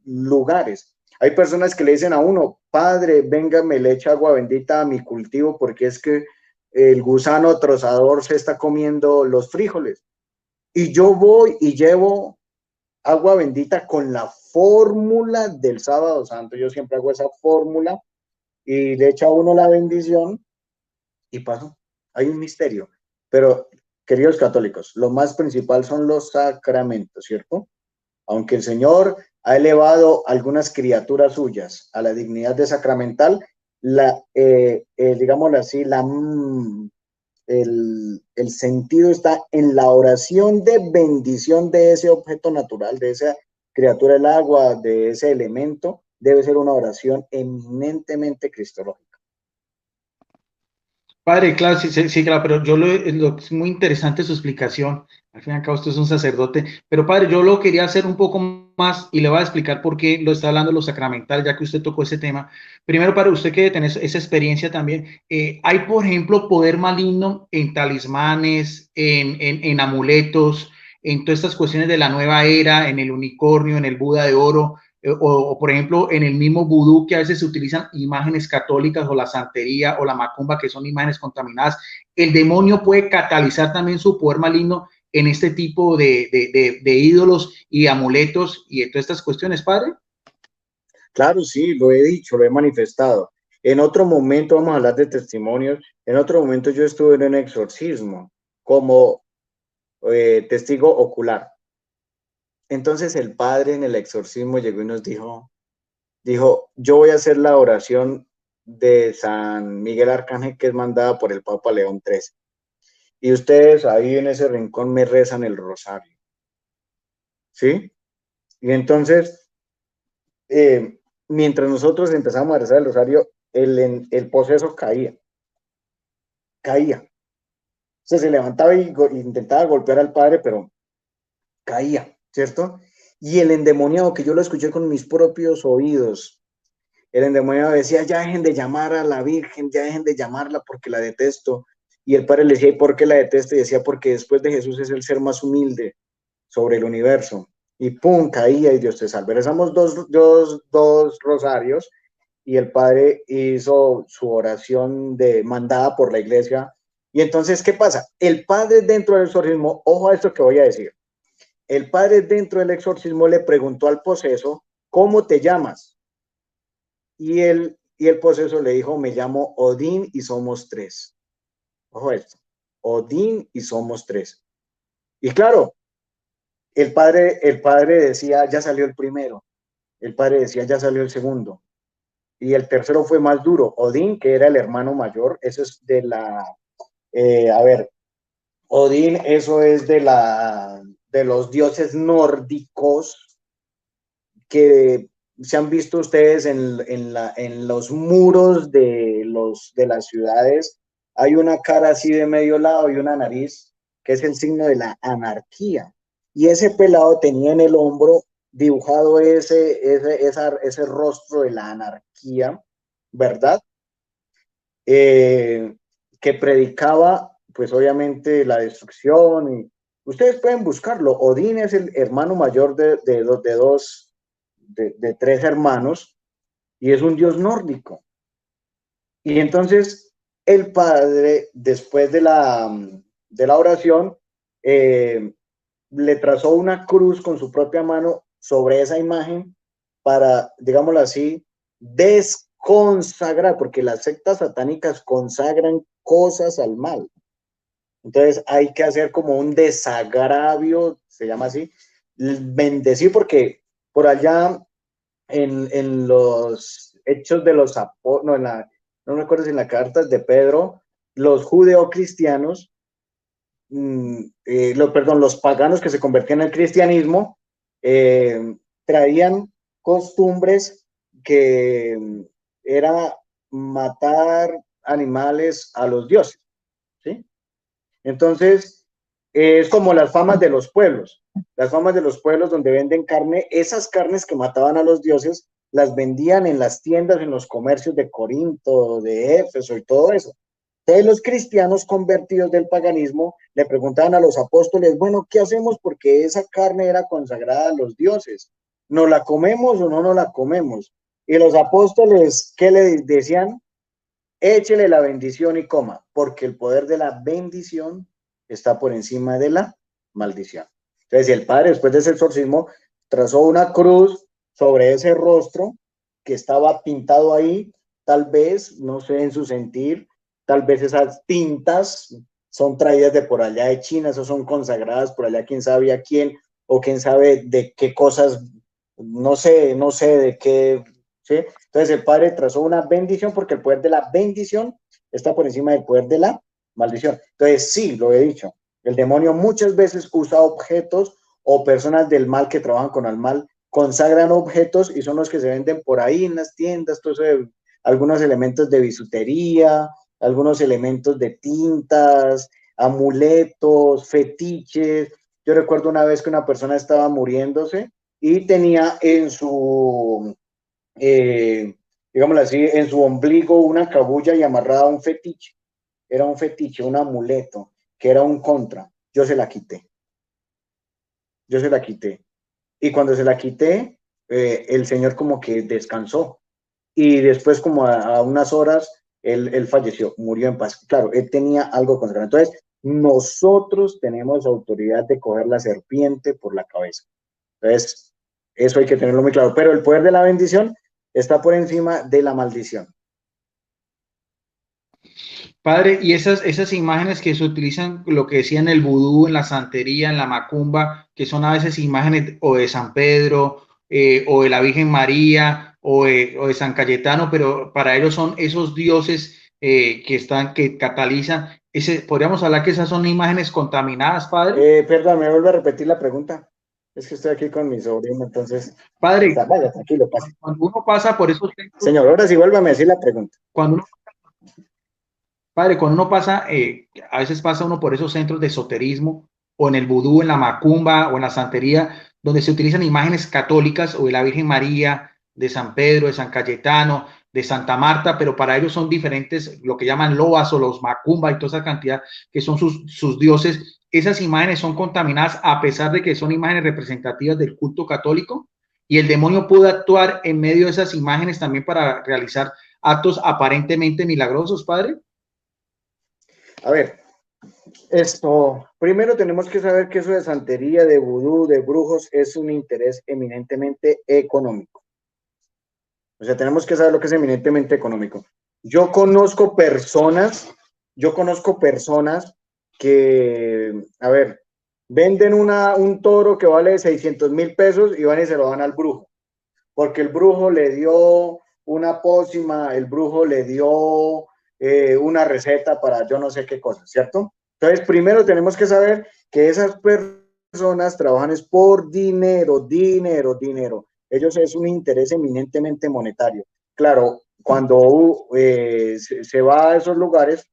lugares. Hay personas que le dicen a uno, Padre, venga, me le echa agua bendita a mi cultivo porque es que el gusano trozador se está comiendo los frijoles. Y yo voy y llevo agua bendita con la fórmula del sábado santo. Yo siempre hago esa fórmula y le echa a uno la bendición y paso. Hay un misterio. Pero, queridos católicos, lo más principal son los sacramentos, ¿cierto? Aunque el Señor ha elevado algunas criaturas suyas a la dignidad de sacramental, digámoslo así, el sentido está en la oración de bendición de ese objeto natural, de esa criatura del agua, de ese elemento, debe ser una oración eminentemente cristológica. Padre, claro, sí, sí, sí, claro, pero es muy interesante su explicación. Al fin y al cabo, usted es un sacerdote. Pero, padre, yo lo quería hacer un poco más y le voy a explicar por qué lo está hablando de lo sacramental, ya que usted tocó ese tema. Primero, para usted que tiene esa experiencia también, hay, por ejemplo, poder maligno en talismanes, en amuletos, en todas estas cuestiones de la nueva era, en el unicornio, en el Buda de oro. Por ejemplo, en el mismo vudú que a veces se utilizan imágenes católicas o la santería o la macumba, que son imágenes contaminadas, el demonio puede catalizar también su poder maligno en este tipo de ídolos y amuletos y de todas estas cuestiones, padre? Claro, sí, lo he dicho, lo he manifestado. En otro momento vamos a hablar de testimonios. En otro momento yo estuve en un exorcismo como testigo ocular. Entonces el padre en el exorcismo llegó y nos dijo, yo voy a hacer la oración de San Miguel Arcángel que es mandada por el Papa León XIII. Y ustedes ahí en ese rincón me rezan el rosario, ¿sí? Y entonces, mientras nosotros empezamos a rezar el rosario, el poseso caía. O sea, se levantaba y intentaba golpear al padre, pero caía, ¿cierto? Y el endemoniado, que yo lo escuché con mis propios oídos, el endemoniado decía, ya dejen de llamar a la Virgen, ya dejen de llamarla porque la detesto. Y el padre le decía, ¿y por qué la detesto? Y decía, porque después de Jesús es el ser más humilde sobre el universo. Y pum, caía y Dios te salve. Rezamos dos rosarios y el padre hizo su oración mandada por la iglesia. Y entonces, ¿qué pasa? El padre dentro del exorcismo, ojo a esto que voy a decir, el padre dentro del exorcismo le preguntó al poseso, ¿cómo te llamas? Y el poseso le dijo, me llamo Odín y somos tres. Ojo esto, Odín y somos tres. Y claro, el padre decía, ya salió el primero. El padre decía, ya salió el segundo. Y el tercero fue más duro. Odín, que era el hermano mayor, eso es a ver, Odín, eso es de los dioses nórdicos que se han visto ustedes en los muros de las ciudades. Hay una cara así de medio lado y una nariz, que es el signo de la anarquía. Y ese pelado tenía en el hombro dibujado ese rostro de la anarquía, ¿verdad? Eh, que predicaba, pues obviamente, la destrucción. Y ustedes pueden buscarlo. Odín es el hermano mayor de tres hermanos y es un dios nórdico. Y entonces el padre, después de la oración, eh, le trazó una cruz con su propia mano sobre esa imagen para, digámoslo así, desconsagrar, porque las sectas satánicas consagran cosas al mal. Entonces hay que hacer como un desagravio, se llama así, bendecir, porque por allá en los hechos de los apóstoles, no me acuerdo si en las cartas de Pedro, los judeocristianos, perdón, los paganos que se convertían al cristianismo, traían costumbres que era matar animales a los dioses, ¿sí? Entonces, es como las famas de los pueblos. Las famas de los pueblos donde venden carne, esas carnes que mataban a los dioses, las vendían en las tiendas, en los comercios de Corinto, de Éfeso y todo eso. Entonces los cristianos convertidos del paganismo le preguntaban a los apóstoles, bueno, ¿qué hacemos? Porque esa carne era consagrada a los dioses. ¿Nos la comemos o no nos la comemos? Y los apóstoles, ¿qué le decían? Échele la bendición y coma, porque el poder de la bendición está por encima de la maldición. Entonces, el padre, después de ese exorcismo, trazó una cruz sobre ese rostro que estaba pintado ahí, tal vez, no sé, en su sentir, tal vez esas tintas son traídas de por allá de China, esas son consagradas por allá, quién sabe a quién, o quién sabe de qué cosas, no sé de qué, ¿sí? Entonces el padre trazó una bendición porque el poder de la bendición está por encima del poder de la maldición. Entonces sí, lo he dicho, el demonio muchas veces usa objetos o personas del mal que trabajan con el mal, consagran objetos y son los que se venden por ahí en las tiendas, todo eso, algunos elementos de bisutería, algunos elementos de tintas, amuletos, fetiches. Yo recuerdo una vez que una persona estaba muriéndose y tenía eh, digámoslo así, en su ombligo una cabulla y amarrada a un fetiche. Era un fetiche, un amuleto, que era un contra. Yo se la quité. Yo se la quité. Y cuando se la quité, el señor como que descansó. Y después, como a unas horas, él falleció, murió en paz. Claro, él tenía algo contra. Entonces, nosotros tenemos autoridad de coger la serpiente por la cabeza. Entonces, eso hay que tenerlo muy claro. Pero el poder de la bendición está por encima de la maldición. Padre, y esas imágenes que se utilizan, lo que decía en el vudú, en la santería, en la macumba, que son a veces imágenes o de San Pedro, o de la Virgen María, o de San Cayetano, pero para ellos son esos dioses que catalizan. Podríamos hablar que esas son imágenes contaminadas, Padre. Perdón, me vuelvo a repetir la pregunta. Es que estoy aquí con mi sobrino, entonces. Padre, Vaya, tranquilo, pase. cuando uno pasa por esos centros, Señor, ahora sí vuélvame a decir la pregunta. cuando uno Padre, cuando uno pasa, a veces pasa uno por esos centros de esoterismo o en el vudú, en la macumba o en la santería, donde se utilizan imágenes católicas o de la Virgen María, de San Pedro, de San Cayetano, de Santa Marta, pero para ellos son diferentes, lo que llaman loas o los macumba y toda esa cantidad que son sus dioses. Esas imágenes son contaminadas a pesar de que son imágenes representativas del culto católico y el demonio pudo actuar en medio de esas imágenes también para realizar actos aparentemente milagrosos, Padre. A ver, primero tenemos que saber que eso de santería, de vudú, de brujos, es un interés eminentemente económico. O sea, tenemos que saber lo que es eminentemente económico. Yo conozco personas que, a ver, venden un toro que vale 600,000 pesos y van y se lo dan al brujo, porque el brujo le dio una pócima, el brujo le dio una receta para yo no sé qué cosa, ¿cierto? Entonces, primero tenemos que saber que esas personas trabajan es por dinero, dinero, dinero. Ellos es un interés eminentemente monetario. Claro, cuando se va a esos lugares,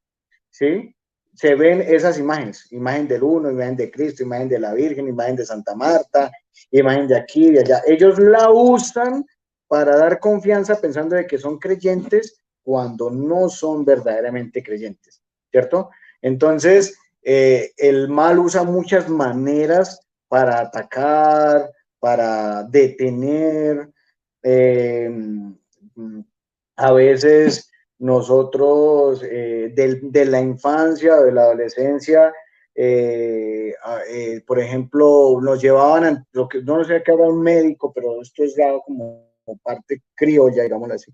¿sí? Se ven esas imágenes, imagen del uno, imagen de Cristo, imagen de la Virgen, imagen de Santa Marta, imagen de aquí, de allá. Ellos la usan para dar confianza pensando de que son creyentes cuando no son verdaderamente creyentes, ¿cierto? Entonces, el mal usa muchas maneras para atacar, para detener, eh, a veces nosotros de la infancia, de la adolescencia, por ejemplo, nos llevaban a lo que no sé qué era un médico, pero esto es dado como parte criolla, digámoslo así.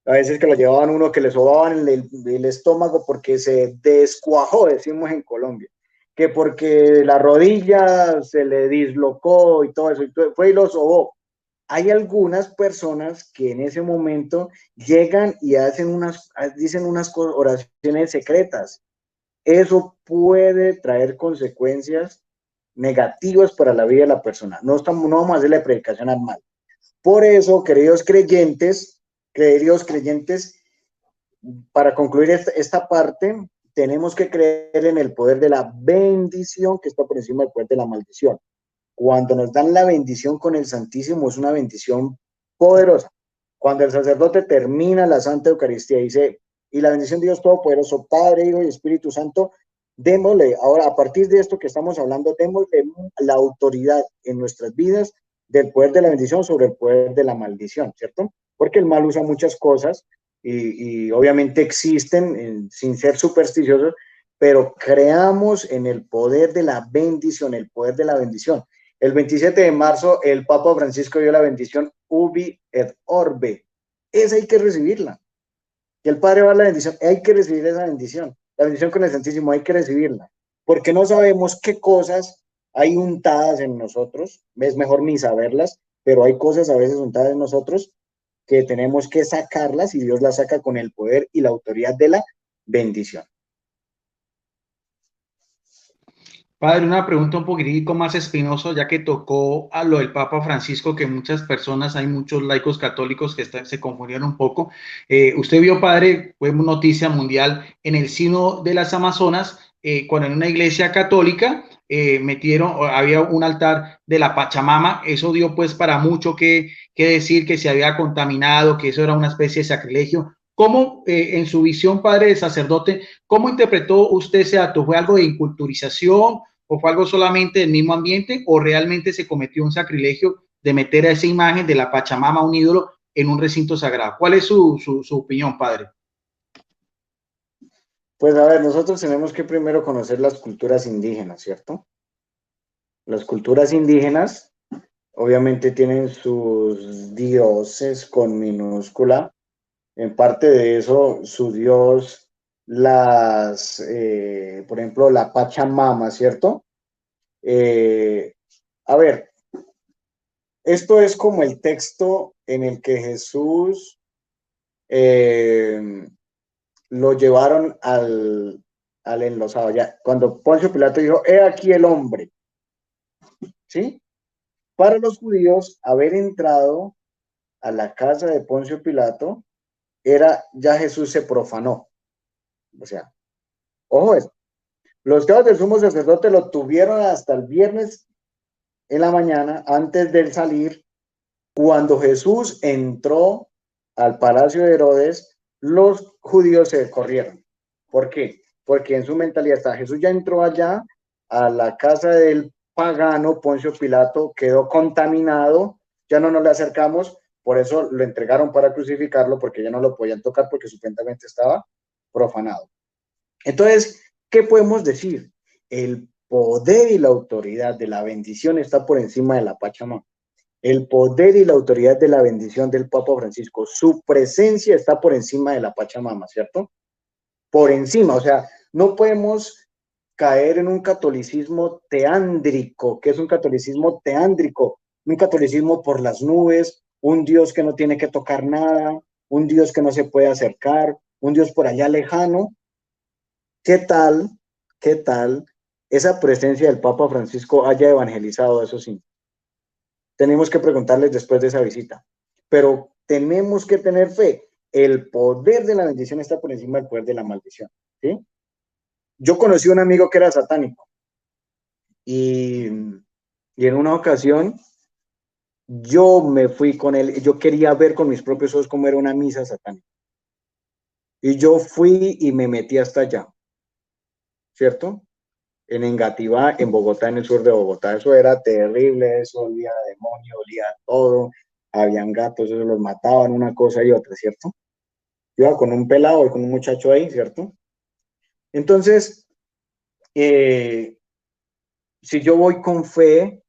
A veces que lo llevaban uno que le sobaban el estómago porque se descuajó, decimos en Colombia, que porque la rodilla se le dislocó y todo eso, y fue y lo sobó. Hay algunas personas que en ese momento llegan y dicen unas oraciones secretas. Eso puede traer consecuencias negativas para la vida de la persona. No vamos a hacerle predicación al mal. Por eso, queridos creyentes, para concluir esta parte, tenemos que creer en el poder de la bendición que está por encima del poder de la maldición. Cuando nos dan la bendición con el Santísimo, es una bendición poderosa. Cuando el sacerdote termina la Santa Eucaristía, dice, y la bendición de Dios Todopoderoso, Padre, Hijo y Espíritu Santo, démosle, ahora a partir de esto que estamos hablando, démosle la autoridad en nuestras vidas del poder de la bendición sobre el poder de la maldición, ¿cierto? Porque el mal usa muchas cosas y obviamente existen sin ser supersticiosos, pero creamos en el poder de la bendición, el poder de la bendición. El 27 de marzo, el Papa Francisco dio la bendición Ubi et Orbe. Esa hay que recibirla. Que el Padre va a la bendición, hay que recibir esa bendición. La bendición con el Santísimo hay que recibirla. Porque no sabemos qué cosas hay untadas en nosotros. Es mejor ni saberlas, pero hay cosas a veces untadas en nosotros que tenemos que sacarlas y Dios las saca con el poder y la autoridad de la bendición. Padre, una pregunta un poquitico más espinoso, ya que tocó a lo del Papa Francisco, que muchas personas, hay muchos laicos católicos que se confundieron un poco. Usted vio, padre, fue noticia mundial en el Sínodo de las Amazonas, cuando en una iglesia católica había un altar de la Pachamama. Eso dio pues para mucho que decir, que se había contaminado, que eso era una especie de sacrilegio. ¿Cómo, en su visión, padre de sacerdote, cómo interpretó usted ese acto? ¿Fue algo de inculturización o fue algo solamente del mismo ambiente o realmente se cometió un sacrilegio de meter a esa imagen de la Pachamama, un ídolo, en un recinto sagrado? ¿Cuál es su opinión, padre? Pues a ver, nosotros tenemos que primero conocer las culturas indígenas, ¿cierto? Las culturas indígenas obviamente tienen sus dioses con minúscula. En parte de eso, su dios, por ejemplo, la Pachamama, ¿cierto? Eh, a ver, esto es como el texto en el que Jesús eh, lo llevaron al enlosado. Ya, cuando Poncio Pilato dijo, he aquí el hombre, ¿sí? Para los judíos, haber entrado a la casa de Poncio Pilato era, ya Jesús se profanó. O sea, ojo eso. Los esclavos del sumo sacerdote lo tuvieron hasta el viernes en la mañana, antes de salir. Cuando Jesús entró al palacio de Herodes, los judíos se corrieron. ¿Por qué? Porque en su mentalidad está, Jesús ya entró allá a la casa del pagano Poncio Pilato, quedó contaminado, ya no nos le acercamos, por eso lo entregaron para crucificarlo, porque ya no lo podían tocar porque supuestamente estaba profanado. Entonces, ¿qué podemos decir? El poder y la autoridad de la bendición está por encima de la Pachamama. El poder y la autoridad de la bendición del Papa Francisco, su presencia está por encima de la Pachamama, ¿cierto? Por encima, o sea, no podemos caer en un catolicismo teándrico. ¿Qué es un catolicismo teándrico? Un catolicismo por las nubes, un Dios que no tiene que tocar nada, un Dios que no se puede acercar, un Dios por allá lejano. ¿Qué tal, qué tal esa presencia del Papa Francisco haya evangelizado a esos indios? Tenemos que preguntarles después de esa visita. Pero tenemos que tener fe. El poder de la bendición está por encima del poder de la maldición. ¿Sí? Yo conocí a un amigo que era satánico y, y en una ocasión yo me fui con él, yo quería ver con mis propios ojos cómo era una misa satánica. Y yo fui y me metí hasta allá, ¿cierto? En Engativá, en Bogotá, en el sur de Bogotá. Eso era terrible, eso olía a demonio, olía a todo, habían gatos, eso los mataban, una cosa y otra, ¿cierto? Yo iba con un pelado y con un muchacho ahí, ¿cierto? Entonces, si yo voy con fe,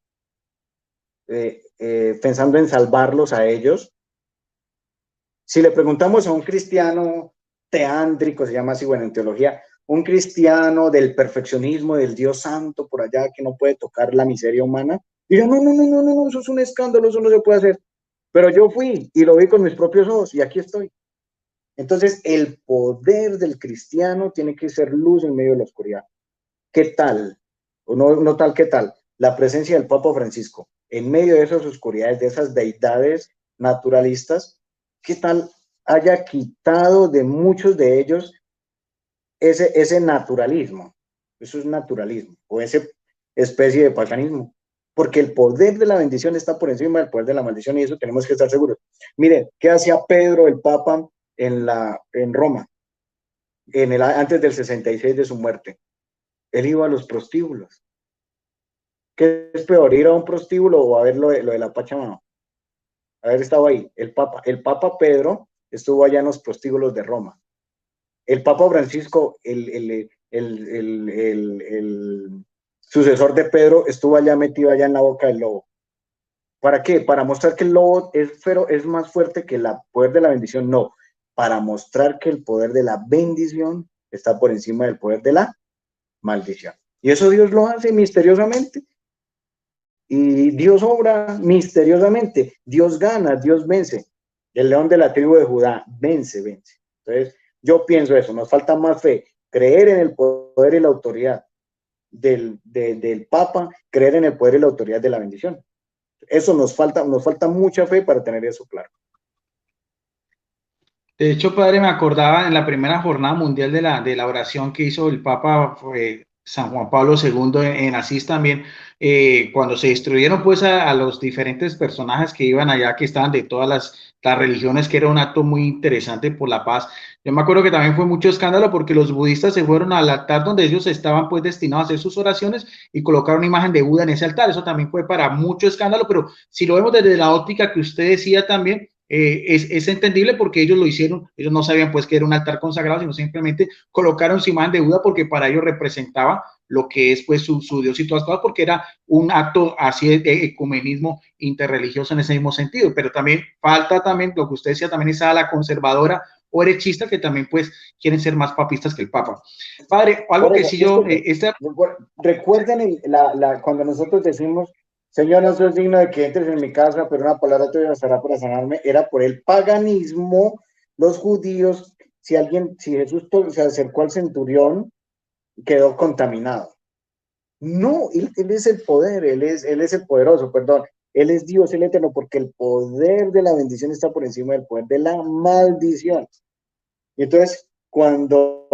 pensando en salvarlos a ellos, si le preguntamos a un cristiano teándrico, se llama así, bueno, en teología, un cristiano del perfeccionismo, del Dios santo por allá que no puede tocar la miseria humana, dirá, no, no, no, no, no, eso es un escándalo, eso no se puede hacer. Pero yo fui y lo vi con mis propios ojos y aquí estoy. Entonces, el poder del cristiano tiene que ser luz en medio de la oscuridad. ¿Qué tal? O no, no tal, ¿qué tal? La presencia del Papa Francisco en medio de esas oscuridades, de esas deidades naturalistas, ¿qué tal haya quitado de muchos de ellos ese naturalismo? Eso es naturalismo, o esa especie de paganismo. Porque el poder de la bendición está por encima del poder de la maldición y eso tenemos que estar seguros. Miren, ¿qué hacía Pedro, el Papa, en Roma, antes del 66 de su muerte? Él iba a los prostíbulos. ¿Qué es peor, ir a un prostíbulo o a ver lo de la Pachamama? Haber estado ahí. El Papa Pedro estuvo allá en los prostíbulos de Roma. El Papa Francisco, el sucesor de Pedro, estuvo allá metido allá en la boca del lobo. ¿Para qué? Para mostrar que el lobo es más fuerte que el poder de la bendición. No, para mostrar que el poder de la bendición está por encima del poder de la maldición. Y eso Dios lo hace misteriosamente. Y Dios obra misteriosamente. Dios gana, Dios vence. El león de la tribu de Judá vence, vence. Entonces, yo pienso eso, nos falta más fe, creer en el poder y la autoridad del Papa, creer en el poder y la autoridad de la bendición. Eso nos falta mucha fe para tener eso claro. De hecho, padre, me acordaba en la primera jornada mundial de la oración que hizo el Papa San Juan Pablo II en Asís también, cuando se destruyeron pues a los diferentes personajes que iban allá, que estaban de todas las religiones, que era un acto muy interesante por la paz. Yo me acuerdo que también fue mucho escándalo porque los budistas se fueron al altar donde ellos estaban pues destinados a hacer sus oraciones y colocaron una imagen de Buda en ese altar. Eso también fue para mucho escándalo, pero si lo vemos desde la óptica que usted decía también, es entendible porque ellos lo hicieron, ellos no sabían pues que era un altar consagrado, sino simplemente colocaron su imagen de Buda porque para ellos representaba lo que es pues su Dios y todas cosas, porque era un acto así de ecumenismo interreligioso en ese mismo sentido, pero también falta también lo que usted decía, también esa ala conservadora o herechista que también pues quieren ser más papistas que el Papa. Padre, algo Por que eso, sí yo, disculpe, recuerden cuando nosotros decimos, Señor, no soy digno de que entres en mi casa, pero una palabra tuya bastará para sanarme, era por el paganismo, los judíos, si Jesús se acercó al centurión, quedó contaminado. No, él es el poder, él es el poderoso, perdón. Él es Dios, el eterno, porque el poder de la bendición está por encima del poder de la maldición. Y entonces, cuando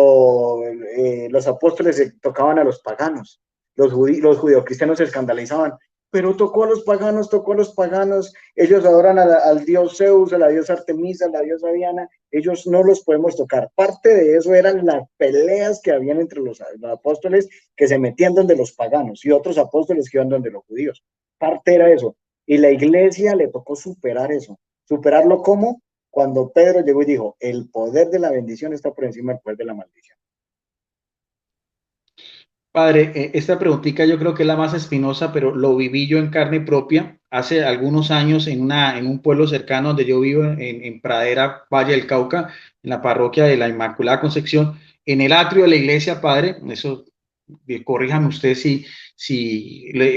los apóstoles tocaban a los paganos, los judeocristianos se escandalizaban, pero tocó a los paganos, ellos adoran al dios Zeus, a la diosa Artemisa, a la diosa Diana, ellos no los podemos tocar. Parte de eso eran las peleas que habían entre los apóstoles que se metían donde los paganos y otros apóstoles que iban donde los judíos. Parte era eso. Y la iglesia le tocó superar eso. ¿Superarlo cómo? Cuando Pedro llegó y dijo, el poder de la bendición está por encima del poder de la maldición. Padre, esta preguntita yo creo que es la más espinosa, pero lo viví yo en carne propia hace algunos años en un pueblo cercano donde yo vivo, en Pradera, Valle del Cauca, en la parroquia de la Inmaculada Concepción, en el atrio de la iglesia, Padre, eso, corríjame usted si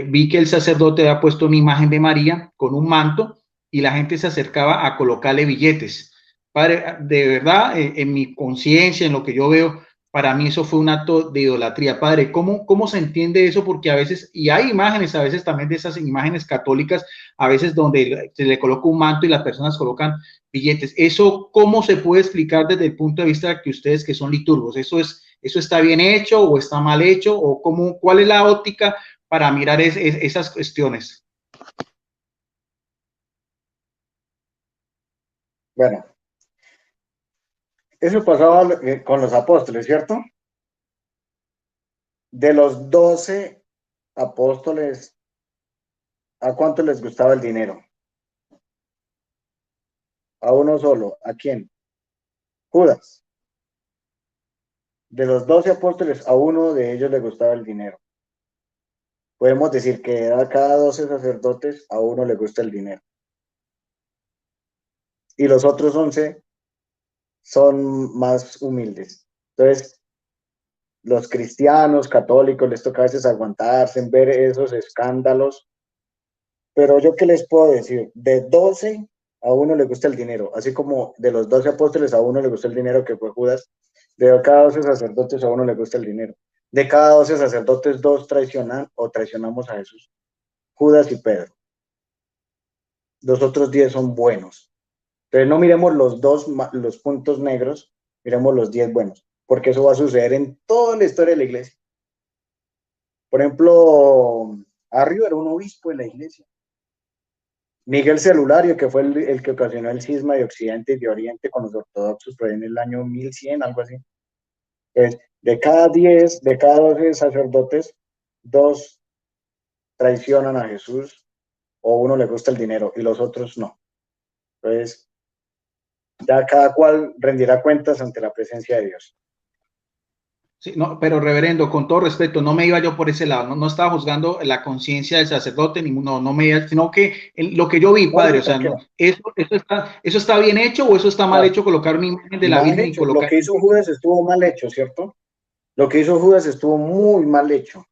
vi que el sacerdote había puesto una imagen de María con un manto y la gente se acercaba a colocarle billetes. Padre, de verdad, en mi conciencia, en lo que yo veo, para mí eso fue un acto de idolatría. Padre, ¿cómo se entiende eso? Porque a veces, y hay imágenes a veces también de esas imágenes católicas, a veces donde se le coloca un manto y las personas colocan billetes. ¿Eso cómo se puede explicar desde el punto de vista de que ustedes que son liturgos? ¿Eso está bien hecho o está mal hecho? ¿O cuál es la óptica para mirar esas cuestiones? Bueno, eso pasaba con los apóstoles, ¿cierto? De los 12 apóstoles, ¿a cuánto les gustaba el dinero? A uno solo. ¿A quién? Judas. De los 12 apóstoles, a uno de ellos le gustaba el dinero. Podemos decir que a cada 12 sacerdotes, a uno le gusta el dinero. Y los otros 11 son más humildes. Entonces, los cristianos católicos les toca a veces aguantarse en ver esos escándalos. Pero yo qué les puedo decir, de 12 a uno le gusta el dinero, así como de los 12 apóstoles a uno le gusta el dinero que fue Judas, de cada 12 sacerdotes a uno le gusta el dinero. De cada 12 sacerdotes, dos traicionan o traicionamos a Jesús, Judas y Pedro. Los otros 10 son buenos. Entonces no miremos los puntos negros, miremos los 10 buenos, porque eso va a suceder en toda la historia de la iglesia. Por ejemplo, Arrio era un obispo de la iglesia. Miguel Celulario, que fue el que ocasionó el cisma de Occidente y de Oriente con los ortodoxos, por ahí en el año 1100, algo así. Entonces, de cada 12 sacerdotes, dos traicionan a Jesús o uno le gusta el dinero y los otros no. Entonces, ya cada cual rendirá cuentas ante la presencia de Dios. Sí, no, pero reverendo, con todo respeto, no me iba yo por ese lado, no estaba juzgando la conciencia del sacerdote, no me iba, sino que lo que yo vi, No, padre, no, o sea, tranquilo. eso está bien hecho o eso está mal No, hecho colocar una imagen de la mal Virgen y hecho. Lo colocar. que hizo Judas estuvo mal hecho, ¿cierto? Lo que hizo Judas estuvo muy mal hecho.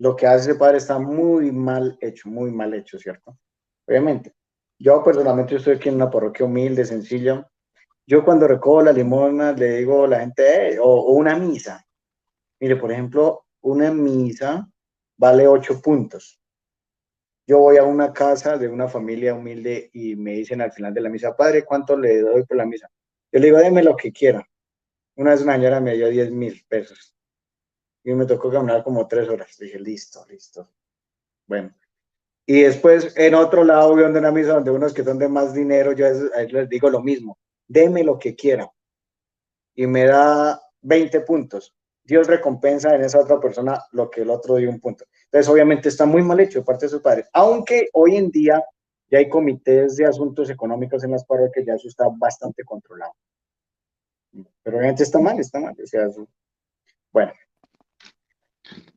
Lo que hace ese padre está muy mal hecho, ¿cierto? Obviamente. Yo personalmente estoy aquí en una parroquia humilde, sencilla. Yo cuando recojo la limosna le digo a la gente, o una misa. Mire, por ejemplo, una misa vale 8 puntos. Yo voy a una casa de una familia humilde y me dicen al final de la misa, padre, ¿cuánto le doy por la misa? Yo le digo, déme lo que quiera. Una vez una señora me dio 10.000 pesos y me tocó caminar como 3 horas. Dije, listo, listo. Bueno. Y después en otro lado voy donde una misa donde unos que son de más dinero, yo a ellos les digo lo mismo, deme lo que quiera y me da 20 puntos. Dios recompensa en esa otra persona lo que el otro dio un punto. Entonces obviamente está muy mal hecho de parte de sus padres, aunque hoy en día ya hay comités de asuntos económicos en las parroquias, ya eso está bastante controlado. Pero obviamente está mal, o sea, eso, bueno.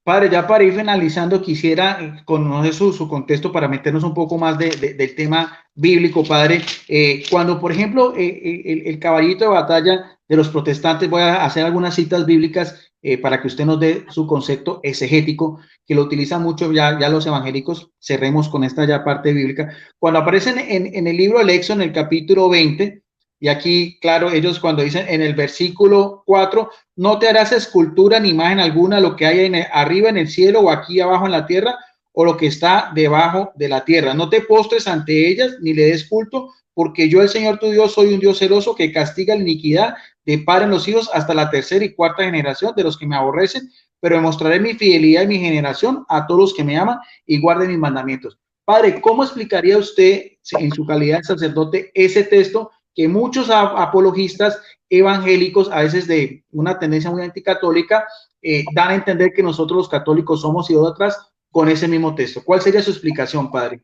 Padre, ya para ir finalizando, quisiera conocer su contexto para meternos un poco más del tema bíblico, Padre. Cuando, por ejemplo, el caballito de batalla de los protestantes, voy a hacer algunas citas bíblicas para que usted nos dé su concepto exegético, que lo utilizan mucho ya los evangélicos. Cerremos con esta ya parte bíblica. Cuando aparecen en el libro del Éxodo, en el capítulo 20, y aquí, claro, ellos cuando dicen en el versículo 4, no te harás escultura ni imagen alguna lo que hay arriba en el cielo o aquí abajo en la tierra o lo que está debajo de la tierra. No te postres ante ellas ni le des culto, porque yo, el Señor tu Dios, soy un Dios celoso que castiga la iniquidad de padre en los hijos hasta la tercera y cuarta generación de los que me aborrecen, pero demostraré mi fidelidad y mi generación a todos los que me aman y guarden mis mandamientos. Padre, ¿cómo explicaría usted en su calidad de sacerdote ese texto que muchos apologistas evangélicos, a veces de una tendencia muy anticatólica, dan a entender que nosotros los católicos somos idólatras con ese mismo texto? ¿Cuál sería su explicación, padre?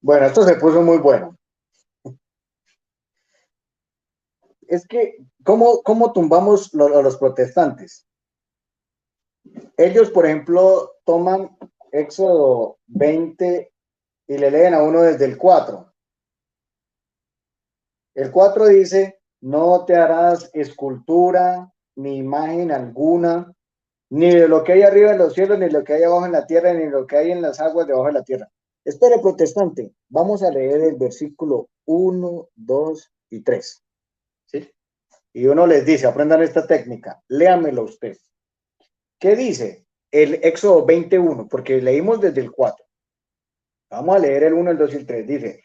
Bueno, esto se puso muy bueno. Es que, ¿cómo tumbamos a los protestantes? Ellos, por ejemplo, toman Éxodo 20 y le leen a uno desde el 4. El 4 dice, no te harás escultura ni imagen alguna, ni de lo que hay arriba en los cielos, ni de lo que hay abajo en la tierra, ni de lo que hay en las aguas debajo de la tierra. Espere, protestante, vamos a leer el versículo 1, 2 y 3. ¿Sí? Y uno les dice, aprendan esta técnica, léamelo usted. ¿Qué dice el Éxodo 21? Porque leímos desde el 4. Vamos a leer el 1, el 2 y el 3. Dice,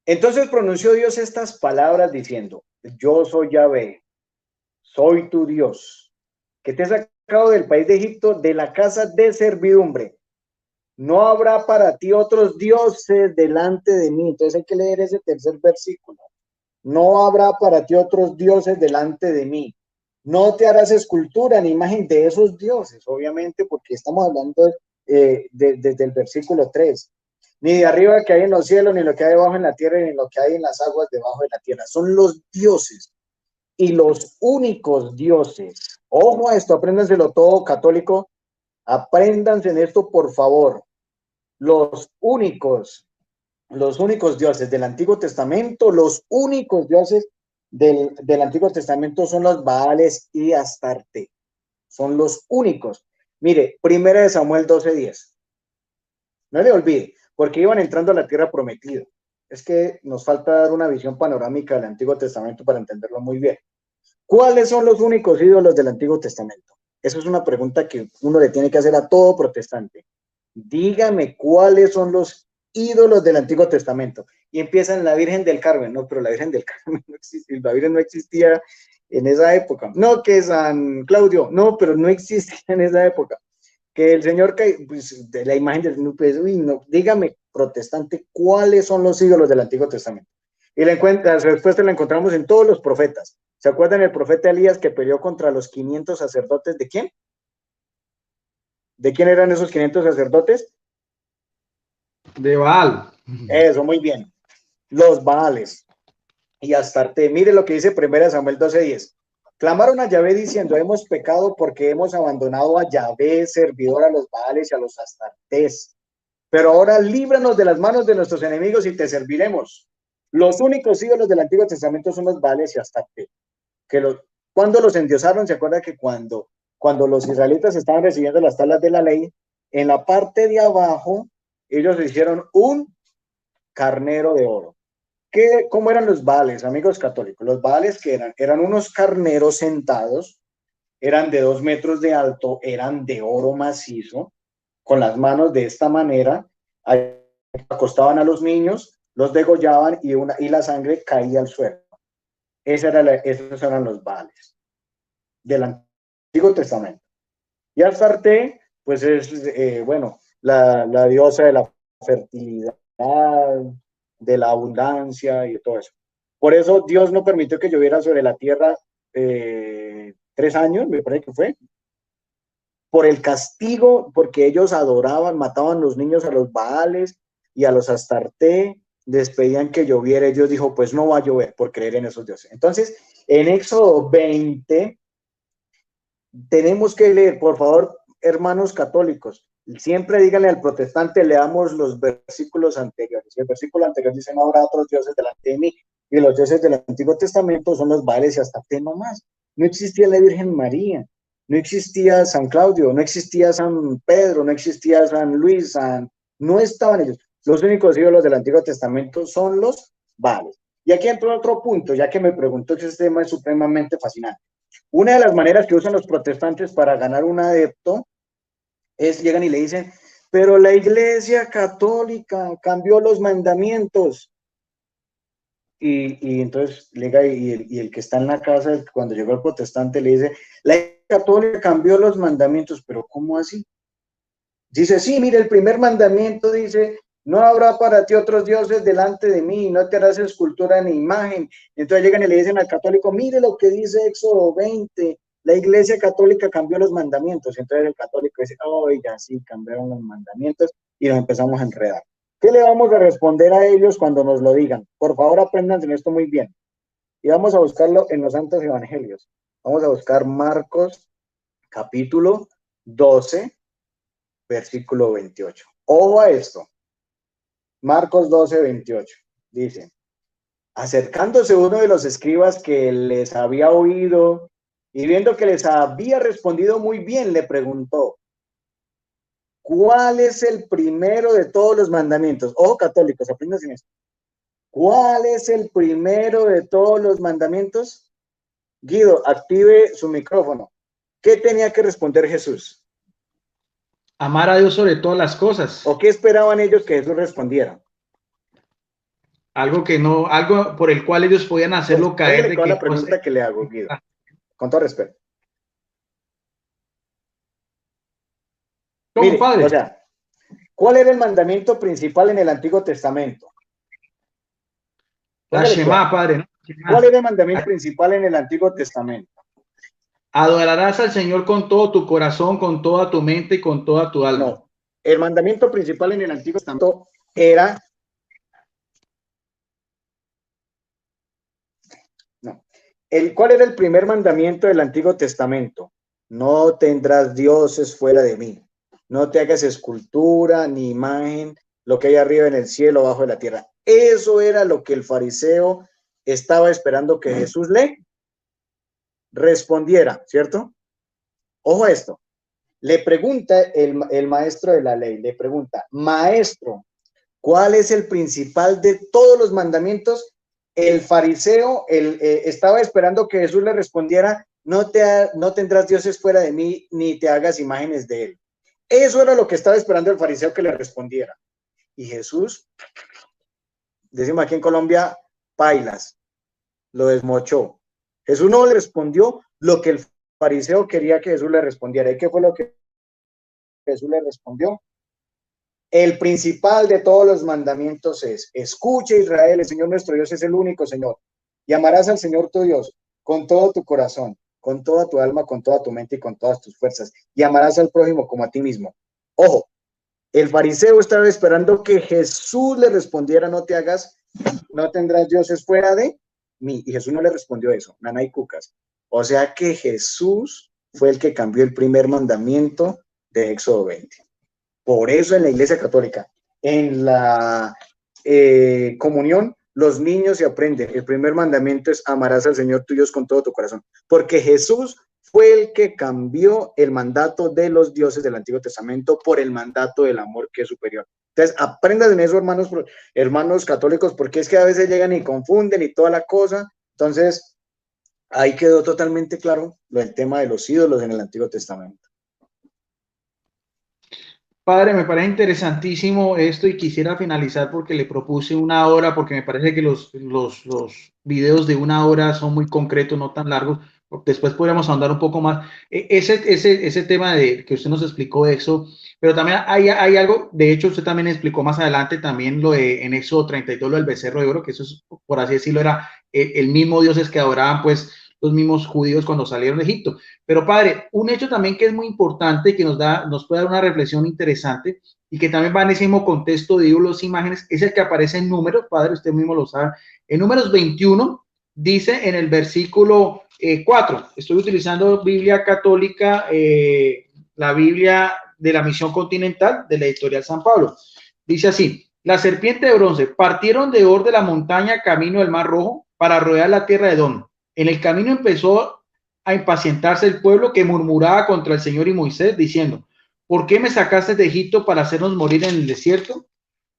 entonces pronunció Dios estas palabras diciendo, yo soy Yahvé, soy tu Dios, que te he sacado del país de Egipto, de la casa de servidumbre. No habrá para ti otros dioses delante de mí. Entonces hay que leer ese tercer versículo. No habrá para ti otros dioses delante de mí. No te harás escultura ni imagen de esos dioses, obviamente, porque estamos hablando desde el versículo 3. Ni de arriba que hay en los cielos, ni lo que hay debajo en la tierra, ni lo que hay en las aguas debajo de la tierra. Son los dioses y los únicos dioses. Ojo a esto, apréndanselo todo, católico. Apréndanse en esto, por favor. Los únicos dioses del Antiguo Testamento, los únicos dioses del Antiguo Testamento son los Baales y Astarte. Son los únicos. Mire, 1 Samuel 12:10. No le olvide, porque iban entrando a la tierra prometida. Es que nos falta dar una visión panorámica del Antiguo Testamento para entenderlo muy bien. ¿Cuáles son los únicos ídolos del Antiguo Testamento? Eso es una pregunta que uno le tiene que hacer a todo protestante. Dígame cuáles son los ídolos del Antiguo Testamento. Y empiezan la Virgen del Carmen. No, pero la Virgen del Carmen no existía, la Virgen no existía en esa época. No, que San Claudio, no, pero no existía en esa época. Que el Señor, pues, de la imagen del pues, uy, no, dígame, protestante, ¿cuáles son los ídolos del Antiguo Testamento? Y la respuesta la encontramos en todos los profetas. ¿Se acuerdan el profeta Elías que peleó contra los 500 sacerdotes de quién? ¿De quién eran esos 500 sacerdotes? De Baal. Eso, muy bien. Los Baales y Astarte. Mire lo que dice 1 Samuel 12:10. Clamaron a Yahvé diciendo, hemos pecado porque hemos abandonado a Yahvé, servidor a los Baales y a los Astartes. Pero ahora líbranos de las manos de nuestros enemigos y te serviremos. Los únicos ídolos del Antiguo Testamento son los Baales y Astarte. Cuando los endiosaron, se acuerda que cuando los israelitas estaban recibiendo las tablas de la ley, en la parte de abajo, ellos hicieron un carnero de oro. ¿Cómo eran los Baales, amigos católicos? Los Baales que eran unos carneros sentados, eran de 2 metros de alto, eran de oro macizo, con las manos de esta manera, acostaban a los niños, los degollaban y la sangre caía al suelo. Esos eran los Baales del Antiguo Testamento. Y Astarte, pues es, bueno, la diosa de la fertilidad, de la abundancia y todo eso. Por eso Dios no permitió que lloviera sobre la tierra 3 años, me parece que fue, por el castigo, porque ellos adoraban, mataban los niños a los Baales y a los Astarté les pedían que lloviera, Dios dijo, pues no va a llover por creer en esos dioses. Entonces, en Éxodo 20, tenemos que leer, por favor, hermanos católicos, siempre díganle al protestante, leamos los versículos anteriores. El versículo anterior dice, no habrá otros dioses delante de mí. Y los dioses del Antiguo Testamento son los Baales y Astarté nomás. No existía la Virgen María, no existía San Claudio, no existía San Pedro, no existía San Luis, no estaban ellos. Los únicos ídolos del Antiguo Testamento son los Baales. Y aquí entró otro punto, ya que me preguntó que este tema es supremamente fascinante. Una de las maneras que usan los protestantes para ganar un adepto es, llegan y le dicen, pero la Iglesia Católica cambió los mandamientos. Y entonces llega y el que está en la casa, cuando llegó el protestante, le dice, la Iglesia Católica cambió los mandamientos, pero ¿cómo así? Dice, sí, mire, el primer mandamiento dice, no habrá para ti otros dioses delante de mí, no te harás escultura ni imagen. Entonces llegan y le dicen al católico, mire lo que dice Éxodo 20, la Iglesia Católica cambió los mandamientos. Entonces el católico dice, oiga, sí, cambiaron los mandamientos y nos empezamos a enredar. ¿Qué le vamos a responder a ellos cuando nos lo digan? Por favor, aprendan en esto muy bien. Y vamos a buscarlo en los Santos Evangelios. Vamos a buscar Marcos, capítulo 12, versículo 28. Ojo a esto. Marcos 12, 28. Dice, acercándose uno de los escribas que les había oído y viendo que les había respondido muy bien, le preguntó, ¿cuál es el primero de todos los mandamientos? Ojo, católicos, aprendan esto. ¿Cuál es el primero de todos los mandamientos? Guido, active su micrófono. ¿Qué tenía que responder Jesús? Amar a Dios sobre todas las cosas. ¿O qué esperaban ellos que Jesús respondiera? Algo que no, algo por el cual ellos podían hacerlo pues, caer de que la pregunta que le hago, Guido, con todo respeto. ¿Cómo, Mire, padre? o sea, ¿cuál era el mandamiento principal en el Antiguo Testamento? La Shema, padre, ¿no? ¿Cuál era el mandamiento principal en el Antiguo Testamento? Adorarás al Señor con todo tu corazón, con toda tu mente y con toda tu alma. No, el mandamiento principal en el Antiguo Testamento era... No. ¿Cuál era el primer mandamiento del Antiguo Testamento? No tendrás dioses fuera de mí. No te hagas escultura ni imagen, lo que hay arriba en el cielo, abajo de la tierra. Eso era lo que el fariseo estaba esperando que Jesús le respondiera, ¿cierto? Ojo a esto. Le pregunta el maestro de la ley, le pregunta, maestro, ¿cuál es el principal de todos los mandamientos? El fariseo estaba esperando que Jesús le respondiera, no tendrás dioses fuera de mí, ni te hagas imágenes de él. Eso era lo que estaba esperando el fariseo que le respondiera. Y Jesús, decimos aquí en Colombia, pailas, lo desmochó. Jesús no le respondió lo que el fariseo quería que Jesús le respondiera. ¿Y qué fue lo que Jesús le respondió? El principal de todos los mandamientos es, escucha Israel, el Señor nuestro Dios es el único Señor. Y amarás al Señor tu Dios con todo tu corazón, con toda tu alma, con toda tu mente y con todas tus fuerzas. Y amarás al prójimo como a ti mismo. Ojo, el fariseo estaba esperando que Jesús le respondiera, no tendrás dioses fuera de mí. Y Jesús no le respondió eso, nana y cucas. O sea que Jesús fue el que cambió el primer mandamiento de Éxodo 20. Por eso en la Iglesia Católica, en la comunión, los niños se aprenden. El primer mandamiento es amarás al Señor tu Dios con todo tu corazón. Porque Jesús fue el que cambió el mandato de los dioses del Antiguo Testamento por el mandato del amor que es superior. Entonces, aprendan en eso, hermanos católicos, porque es que a veces llegan y confunden y toda la cosa. Entonces, ahí quedó totalmente claro el tema de los ídolos en el Antiguo Testamento. Padre, me parece interesantísimo esto y quisiera finalizar porque le propuse una hora, porque me parece que los videos de una hora son muy concretos, no tan largos. Después podríamos ahondar un poco más. Ese tema de que usted nos explicó eso, pero también hay algo, de hecho usted también explicó más adelante también lo de en Éxodo 32, lo del becerro de oro, que eso es, por así decirlo, era el mismo dioses que adoraban pues los mismos judíos cuando salieron de Egipto. Pero padre, un hecho también que es muy importante, que nos puede dar una reflexión interesante y que también va en ese mismo contexto de ídolos, imágenes, es el que aparece en Números, padre, usted mismo lo sabe. En Números 21 dice en el versículo 4, estoy utilizando Biblia católica, la Biblia de la Misión Continental de la Editorial San Pablo. Dice así: la serpiente de bronce, partieron de Or de la montaña camino del Mar Rojo para rodear la tierra de Edom. En el camino empezó a impacientarse el pueblo, que murmuraba contra el Señor y Moisés, diciendo: ¿por qué me sacaste de Egipto para hacernos morir en el desierto?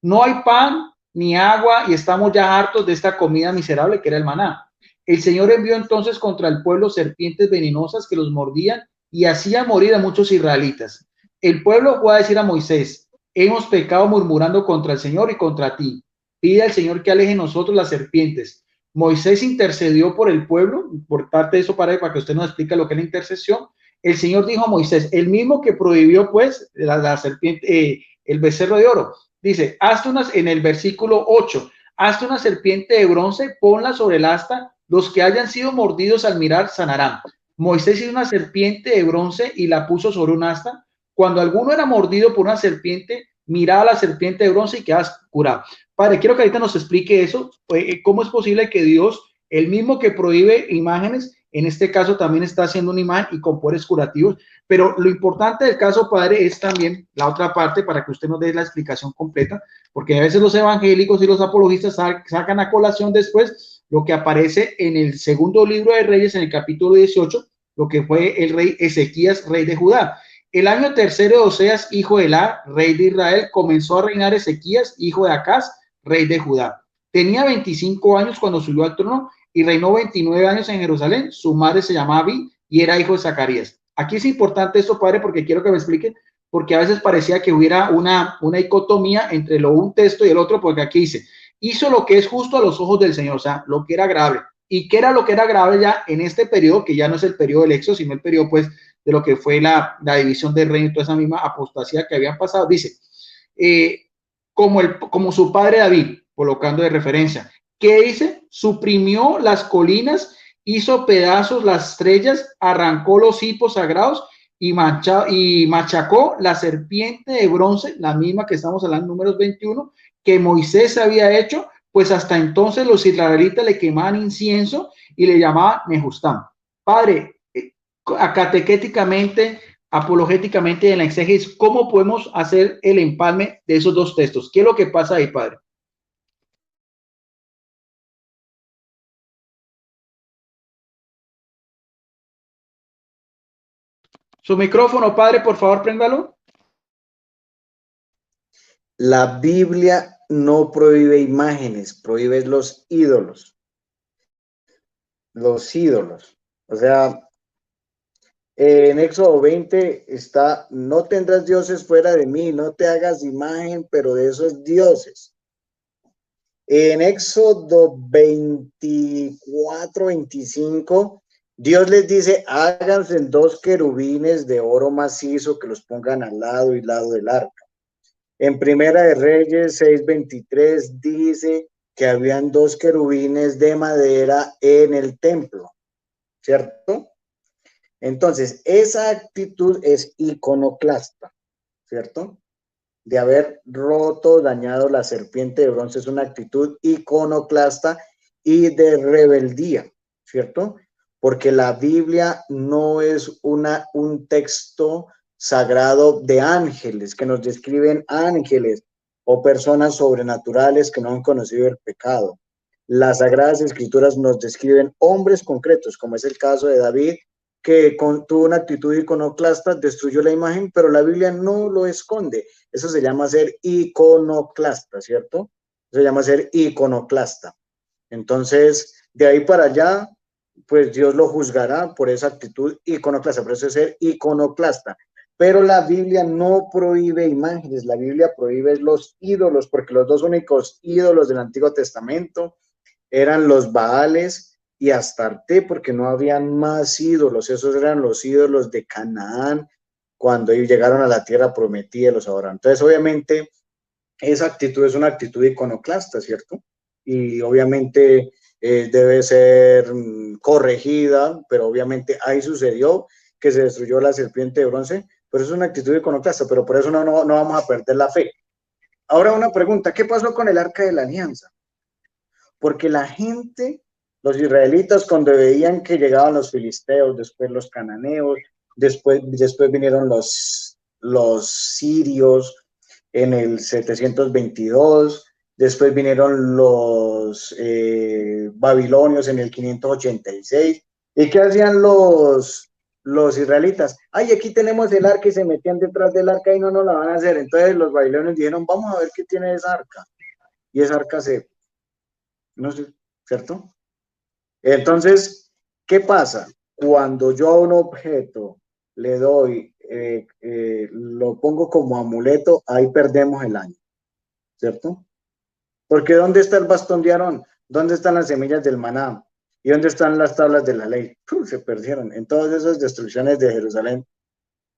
No hay pan ni agua y estamos ya hartos de esta comida miserable que era el maná. El Señor envió entonces contra el pueblo serpientes venenosas que los mordían y hacían morir a muchos israelitas. El pueblo fue a decir a Moisés: hemos pecado murmurando contra el Señor y contra ti. Pide al Señor que aleje de nosotros las serpientes. Moisés intercedió por el pueblo, por parte de eso, para que usted nos explique lo que es la intercesión. El Señor dijo a Moisés, el mismo que prohibió pues la serpiente, el becerro de oro, dice, hazte unas, en el versículo 8, hazte una serpiente de bronce, ponla sobre el asta, los que hayan sido mordidos al mirar sanarán. Moisés hizo una serpiente de bronce y la puso sobre un asta. Cuando alguno era mordido por una serpiente, miraba a la serpiente de bronce y quedaba curado. Padre, quiero que ahorita nos explique eso, cómo es posible que Dios, el mismo que prohíbe imágenes, en este caso también está haciendo una imagen y con poderes curativos. Pero lo importante del caso, padre, es también la otra parte para que usted nos dé la explicación completa, porque a veces los evangélicos y los apologistas sacan a colación después lo que aparece en el segundo libro de Reyes, en el capítulo 18, lo que fue el rey Ezequías, rey de Judá. El año tercero de Oseas, hijo de Elá, rey de Israel, comenzó a reinar Ezequías, hijo de Acaz, rey de Judá. Tenía 25 años cuando subió al trono y reinó 29 años en Jerusalén. Su madre se llamaba Abi y era hijo de Zacarías. Aquí es importante esto, padre, porque quiero que me explique, porque a veces parecía que hubiera una dicotomía entre un texto y el otro, porque aquí dice, hizo lo que es justo a los ojos del Señor, o sea, lo que era agradable. ¿Y qué era lo que era agradable ya en este periodo, que ya no es el periodo del Éxodo, sino el periodo, pues, de lo que fue la división del reino y toda esa misma apostasía que habían pasado? Dice, como su padre David, colocando de referencia, ¿qué dice? Suprimió las colinas, hizo pedazos las estrellas, arrancó los hipos sagrados y machacó la serpiente de bronce, la misma que estamos hablando en Números 21, que Moisés había hecho, pues hasta entonces los israelitas le quemaban incienso y le llamaban Nehustán. Padre, catequéticamente, apologéticamente en la exégesis, ¿cómo podemos hacer el empalme de esos dos textos? ¿Qué es lo que pasa ahí, padre? Su micrófono, padre, por favor, préndalo. La Biblia no prohíbe imágenes, prohíbe los ídolos. Los ídolos. O sea, en Éxodo 20 está, no tendrás dioses fuera de mí, no te hagas imagen, pero de esos dioses. En Éxodo 24, 25, Dios les dice, háganse dos querubines de oro macizo que los pongan al lado y lado del arca. En Primera de Reyes 6:23 dice que habían dos querubines de madera en el templo, ¿cierto? Entonces, esa actitud es iconoclasta, ¿cierto? De haber roto, dañado la serpiente de bronce, es una actitud iconoclasta y de rebeldía, ¿cierto? Porque la Biblia no es un texto sagrado de ángeles, que nos describen ángeles o personas sobrenaturales que no han conocido el pecado. Las Sagradas Escrituras nos describen hombres concretos, como es el caso de David, que tuvo una actitud iconoclasta, destruyó la imagen, pero la Biblia no lo esconde. Eso se llama ser iconoclasta, ¿cierto? Eso se llama ser iconoclasta. Entonces, de ahí para allá, pues Dios lo juzgará por esa actitud iconoclasta, por eso es ser iconoclasta. Pero la Biblia no prohíbe imágenes, la Biblia prohíbe los ídolos, porque los dos únicos ídolos del Antiguo Testamento eran los Baales y Astarte, porque no habían más ídolos. Esos eran los ídolos de Canaán cuando ellos llegaron a la tierra prometida, los adoraron. Entonces, obviamente, esa actitud es una actitud iconoclasta, ¿cierto? Y obviamente debe ser corregida, pero obviamente ahí sucedió que se destruyó la serpiente de bronce, pero es una actitud iconoclasta, pero por eso no vamos a perder la fe. Ahora una pregunta, ¿qué pasó con el Arca de la Alianza? Porque la gente, los israelitas, cuando veían que llegaban los filisteos, después los cananeos, después vinieron los sirios en el 722, después vinieron los babilonios en el 586. ¿Y qué hacían los israelitas? Ay, aquí tenemos el arca, y se metían detrás del arca y no nos la van a hacer. Entonces los babilonios dijeron, vamos a ver qué tiene esa arca. Y esa arca no sé, ¿cierto? Entonces, ¿qué pasa? Cuando yo a un objeto le doy, lo pongo como amuleto, ahí perdemos el año, ¿cierto? Porque ¿dónde está el bastón de Aarón? ¿Dónde están las semillas del maná? ¿Y dónde están las tablas de la ley? Se perdieron en todas esas destrucciones de Jerusalén.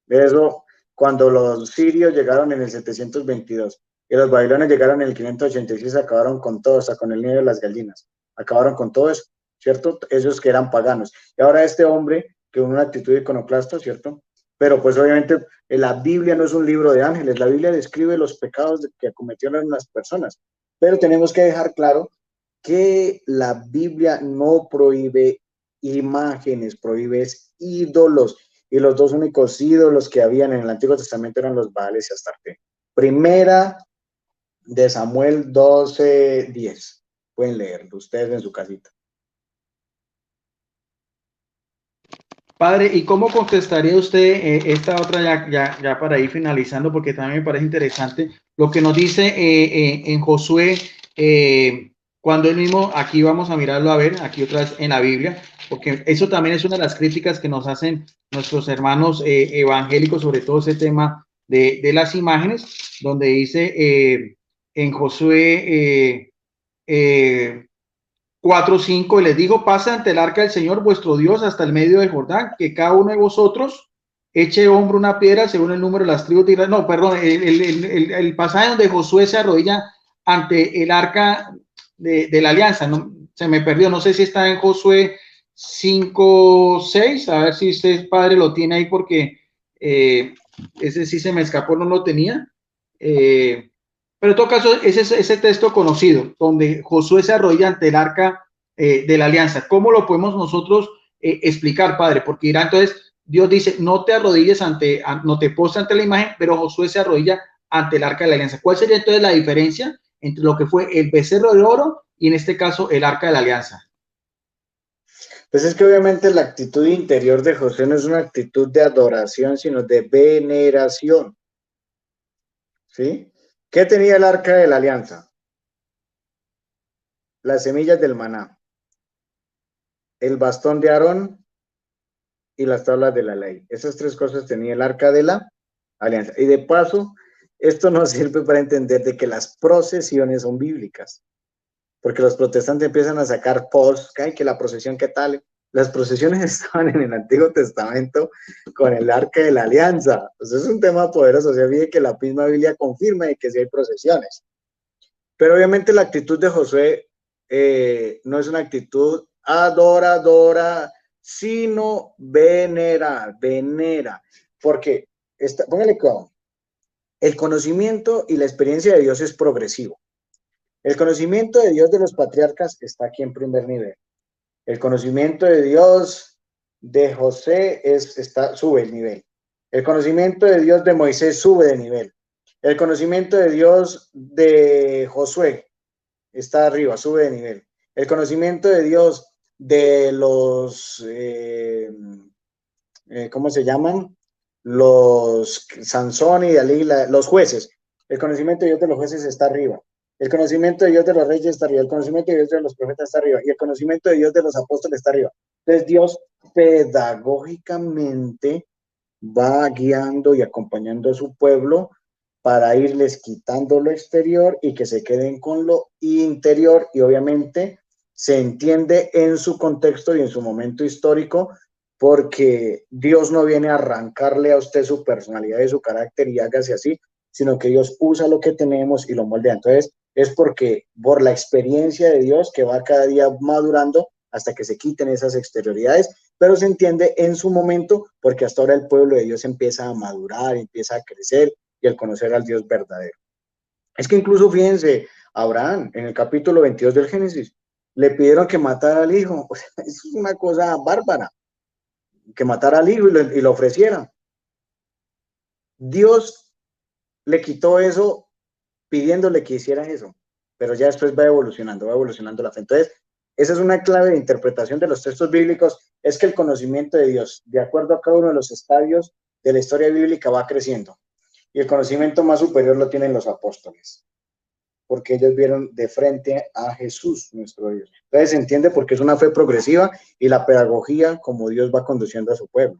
De eso, cuando los sirios llegaron en el 722 y los babilonios llegaron en el 586, acabaron con todo, hasta con el nido de las gallinas. Acabaron con todo eso, ¿cierto? Esos que eran paganos. Y ahora este hombre, que con una actitud iconoclasta, ¿cierto? Pero pues obviamente la Biblia no es un libro de ángeles, la Biblia describe los pecados que cometieron las personas. Pero tenemos que dejar claro que la Biblia no prohíbe imágenes, prohíbe ídolos. Y los dos únicos ídolos que habían en el Antiguo Testamento eran los Baales y Astarte. Primera de Samuel 12:10. Pueden leerlo ustedes en su casita. Padre, ¿y cómo contestaría usted esta otra ya para ir finalizando? Porque también me parece interesante lo que nos dice en Josué, cuando él mismo, aquí vamos a mirarlo a ver, aquí otra vez en la Biblia, porque eso también es una de las críticas que nos hacen nuestros hermanos evangélicos, sobre todo ese tema de las imágenes, donde dice en Josué 4:5, y les digo, pasa ante el arca del Señor vuestro Dios hasta el medio del Jordán, que cada uno de vosotros eche hombro una piedra según el número de las tribus de Israel. No, perdón, el pasaje donde Josué se arrodilla ante el arca de la alianza, no, se me perdió, no sé si está en Josué 5:6, a ver si usted, padre, lo tiene ahí, porque ese sí se me escapó, no lo tenía. Pero en todo caso, ese texto conocido, donde Josué se arrodilla ante el arca de la alianza. ¿Cómo lo podemos nosotros explicar, padre? Porque dirá entonces, Dios dice, no te arrodilles no te postres ante la imagen, pero Josué se arrodilla ante el arca de la alianza. ¿Cuál sería entonces la diferencia entre lo que fue el becerro de oro y en este caso el arca de la alianza? Pues es que obviamente la actitud interior de Josué no es una actitud de adoración, sino de veneración. ¿Sí? ¿Qué tenía el arca de la alianza? Las semillas del maná, el bastón de Aarón y las tablas de la ley. Esas tres cosas tenía el arca de la alianza. Y de paso, esto nos sirve para entender de que las procesiones son bíblicas, porque los protestantes empiezan a sacar posts, que la procesión, ¿qué tal? Las procesiones estaban en el Antiguo Testamento con el arca de la alianza. Pues es un tema poderoso, o sea, fíjate que la misma Biblia confirma de que sí hay procesiones. Pero obviamente la actitud de Josué no es una actitud adoradora, sino venera. Porque, póngale cuidado, el conocimiento y la experiencia de Dios es progresivo. El conocimiento de Dios de los patriarcas está aquí en primer nivel. El conocimiento de Dios de José sube el nivel. El conocimiento de Dios de Moisés sube de nivel. El conocimiento de Dios de Josué está arriba, sube de nivel. El conocimiento de Dios de los, ¿cómo se llaman? Los Sansón y Dalila, los jueces. El conocimiento de Dios de los jueces está arriba. El conocimiento de Dios de los reyes está arriba. El conocimiento de Dios de los profetas está arriba. Y el conocimiento de Dios de los apóstoles está arriba. Entonces Dios pedagógicamente va guiando y acompañando a su pueblo para irles quitando lo exterior y que se queden con lo interior, y obviamente se entiende en su contexto y en su momento histórico, porque Dios no viene a arrancarle a usted su personalidad y su carácter y hágase así, sino que Dios usa lo que tenemos y lo moldea. Entonces, es porque por la experiencia de Dios que va cada día madurando hasta que se quiten esas exterioridades, pero se entiende en su momento porque hasta ahora el pueblo de Dios empieza a madurar, empieza a crecer y al conocer al Dios verdadero. Es que incluso fíjense, Abraham, en el capítulo 22 del Génesis, le pidieron que matara al hijo. O sea, es una cosa bárbara, que matara al hijo y lo ofreciera. Dios le quitó eso pidiéndole que hiciera eso, pero ya después va evolucionando la fe. Entonces, esa es una clave de interpretación de los textos bíblicos, es que el conocimiento de Dios, de acuerdo a cada uno de los estadios de la historia bíblica, va creciendo. Y el conocimiento más superior lo tienen los apóstoles, porque ellos vieron de frente a Jesús, nuestro Dios. Entonces se entiende porque es una fe progresiva y la pedagogía como Dios va conduciendo a su pueblo.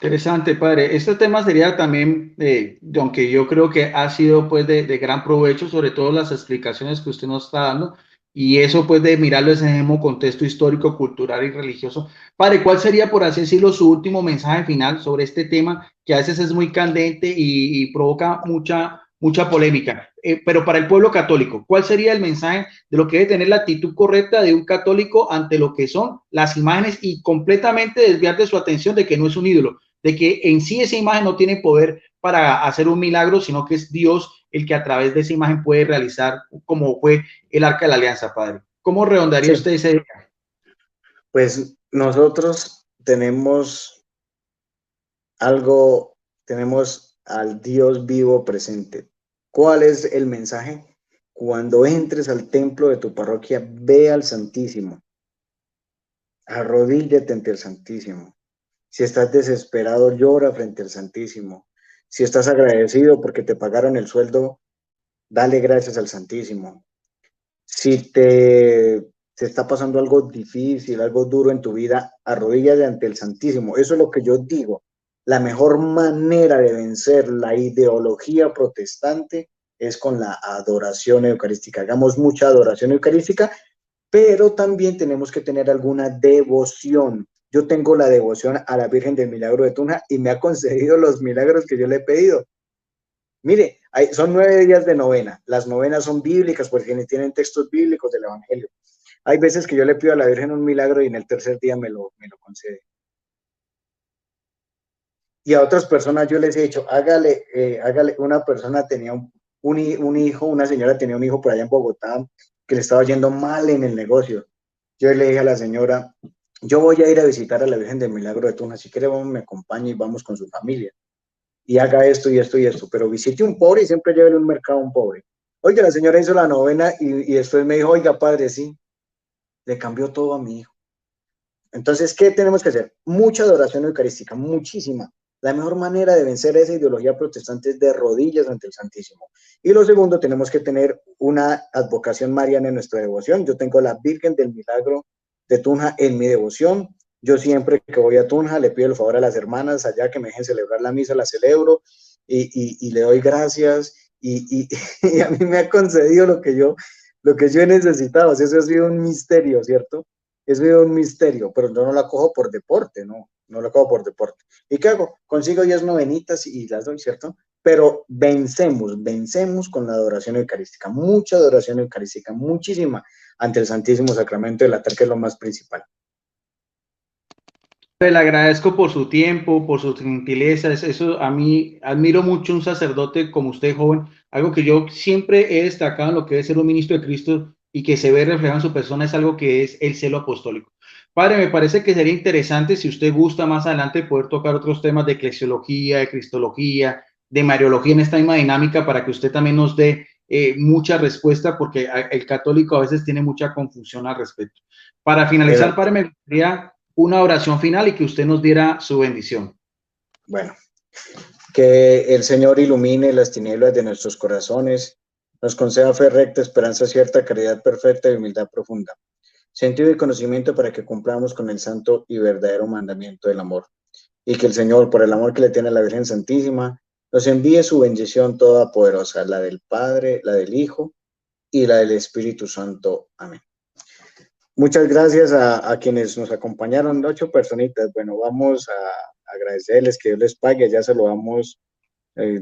Interesante, padre. Este tema sería también, aunque yo creo que ha sido pues de gran provecho, sobre todo las explicaciones que usted nos está dando, y eso pues de mirarlo en ese mismo contexto histórico, cultural y religioso. Padre, ¿cuál sería, por así decirlo, su último mensaje final sobre este tema que a veces es muy candente y provoca mucha polémica? Pero para el pueblo católico, ¿cuál sería el mensaje de lo que debe tener la actitud correcta de un católico ante lo que son las imágenes y completamente desviar de su atención de que no es un ídolo? De que en sí esa imagen no tiene poder para hacer un milagro, sino que es Dios el que a través de esa imagen puede realizar, como fue el Arca de la Alianza, Padre. ¿Cómo redondearía Sí, usted ese día? pues nosotros tenemos algo, tenemos al Dios vivo presente. ¿Cuál es el mensaje? Cuando entres al templo de tu parroquia, ve al Santísimo, arrodíllate ante el Santísimo. Si estás desesperado, llora frente al Santísimo. Si estás agradecido porque te pagaron el sueldo, dale gracias al Santísimo. Si te está pasando algo difícil, algo duro en tu vida, arrodíllate ante el Santísimo. Eso es lo que yo digo. La mejor manera de vencer la ideología protestante es con la adoración eucarística. Hagamos mucha adoración eucarística, pero también tenemos que tener alguna devoción. Yo tengo la devoción a la Virgen del Milagro de Tunja y me ha concedido los milagros que yo le he pedido. Mire, son 9 días de novena. Las novenas son bíblicas porque tienen textos bíblicos del Evangelio. Hay veces que yo le pido a la Virgen un milagro y en el tercer día me lo concede. Y a otras personas yo les he dicho, hágale, una persona tenía un hijo, una señora tenía un hijo por allá en Bogotá que le estaba yendo mal en el negocio. Yo le dije a la señora, yo voy a ir a visitar a la Virgen del Milagro de Tunja, si quiere vamos, me acompaña y vamos con su familia. Y haga esto y esto y esto, pero visite un pobre y siempre llévele un mercado a un pobre. Oiga, la señora hizo la novena y después me dijo, oiga, padre, sí, le cambió todo a mi hijo. Entonces, ¿qué tenemos que hacer? Mucha adoración eucarística, muchísima. La mejor manera de vencer esa ideología protestante es de rodillas ante el Santísimo. Y lo segundo, tenemos que tener una advocación mariana en nuestra devoción. Yo tengo la Virgen del Milagro de Tunja en mi devoción. Yo siempre que voy a Tunja le pido el favor a las hermanas allá que me dejen celebrar la misa, la celebro y le doy gracias. Y a mí me ha concedido lo que yo he necesitado. Eso ha sido un misterio, ¿cierto? Es un misterio, pero yo no la cojo por deporte, no la cojo por deporte. ¿Y qué hago? Consigo 10 novenitas y las doy, ¿cierto? Pero vencemos con la adoración eucarística, mucha adoración eucarística, muchísima, ante el Santísimo Sacramento del altar, que es lo más principal. Le agradezco por su tiempo, por sus gentilezas. Eso a mí admiro mucho un sacerdote como usted, joven. Algo que yo siempre he destacado en lo que es ser un ministro de Cristo y que se ve reflejado en su persona es algo que es el celo apostólico. Padre, me parece que sería interesante, si usted gusta más adelante, poder tocar otros temas de eclesiología, de cristología, de mariología en esta misma dinámica para que usted también nos dé mucha respuesta, porque el católico a veces tiene mucha confusión al respecto. Para finalizar, padre, me gustaría una oración final y que usted nos diera su bendición. Bueno, que el Señor ilumine las tinieblas de nuestros corazones, nos conceda fe recta, esperanza cierta, caridad perfecta y humildad profunda, sentido y conocimiento para que cumplamos con el santo y verdadero mandamiento del amor. Y que el Señor, por el amor que le tiene a la Virgen Santísima, nos envíe su bendición toda poderosa, la del Padre, la del Hijo y la del Espíritu Santo. Amén. Muchas gracias a quienes nos acompañaron, 8 personitas. Bueno, vamos a agradecerles, que Dios les pague, ya se lo vamos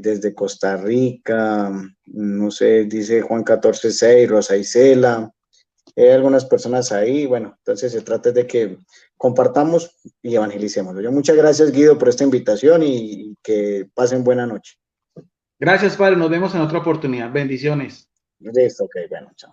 desde Costa Rica, no sé, dice Juan 14:6, Rosa Isela, hay algunas personas ahí, bueno, entonces se trata de que compartamos y evangelicemos. Yo muchas gracias, Guido, por esta invitación y que pasen buena noche. Gracias, padre. Nos vemos en otra oportunidad. Bendiciones. Listo, ok, bueno, chao.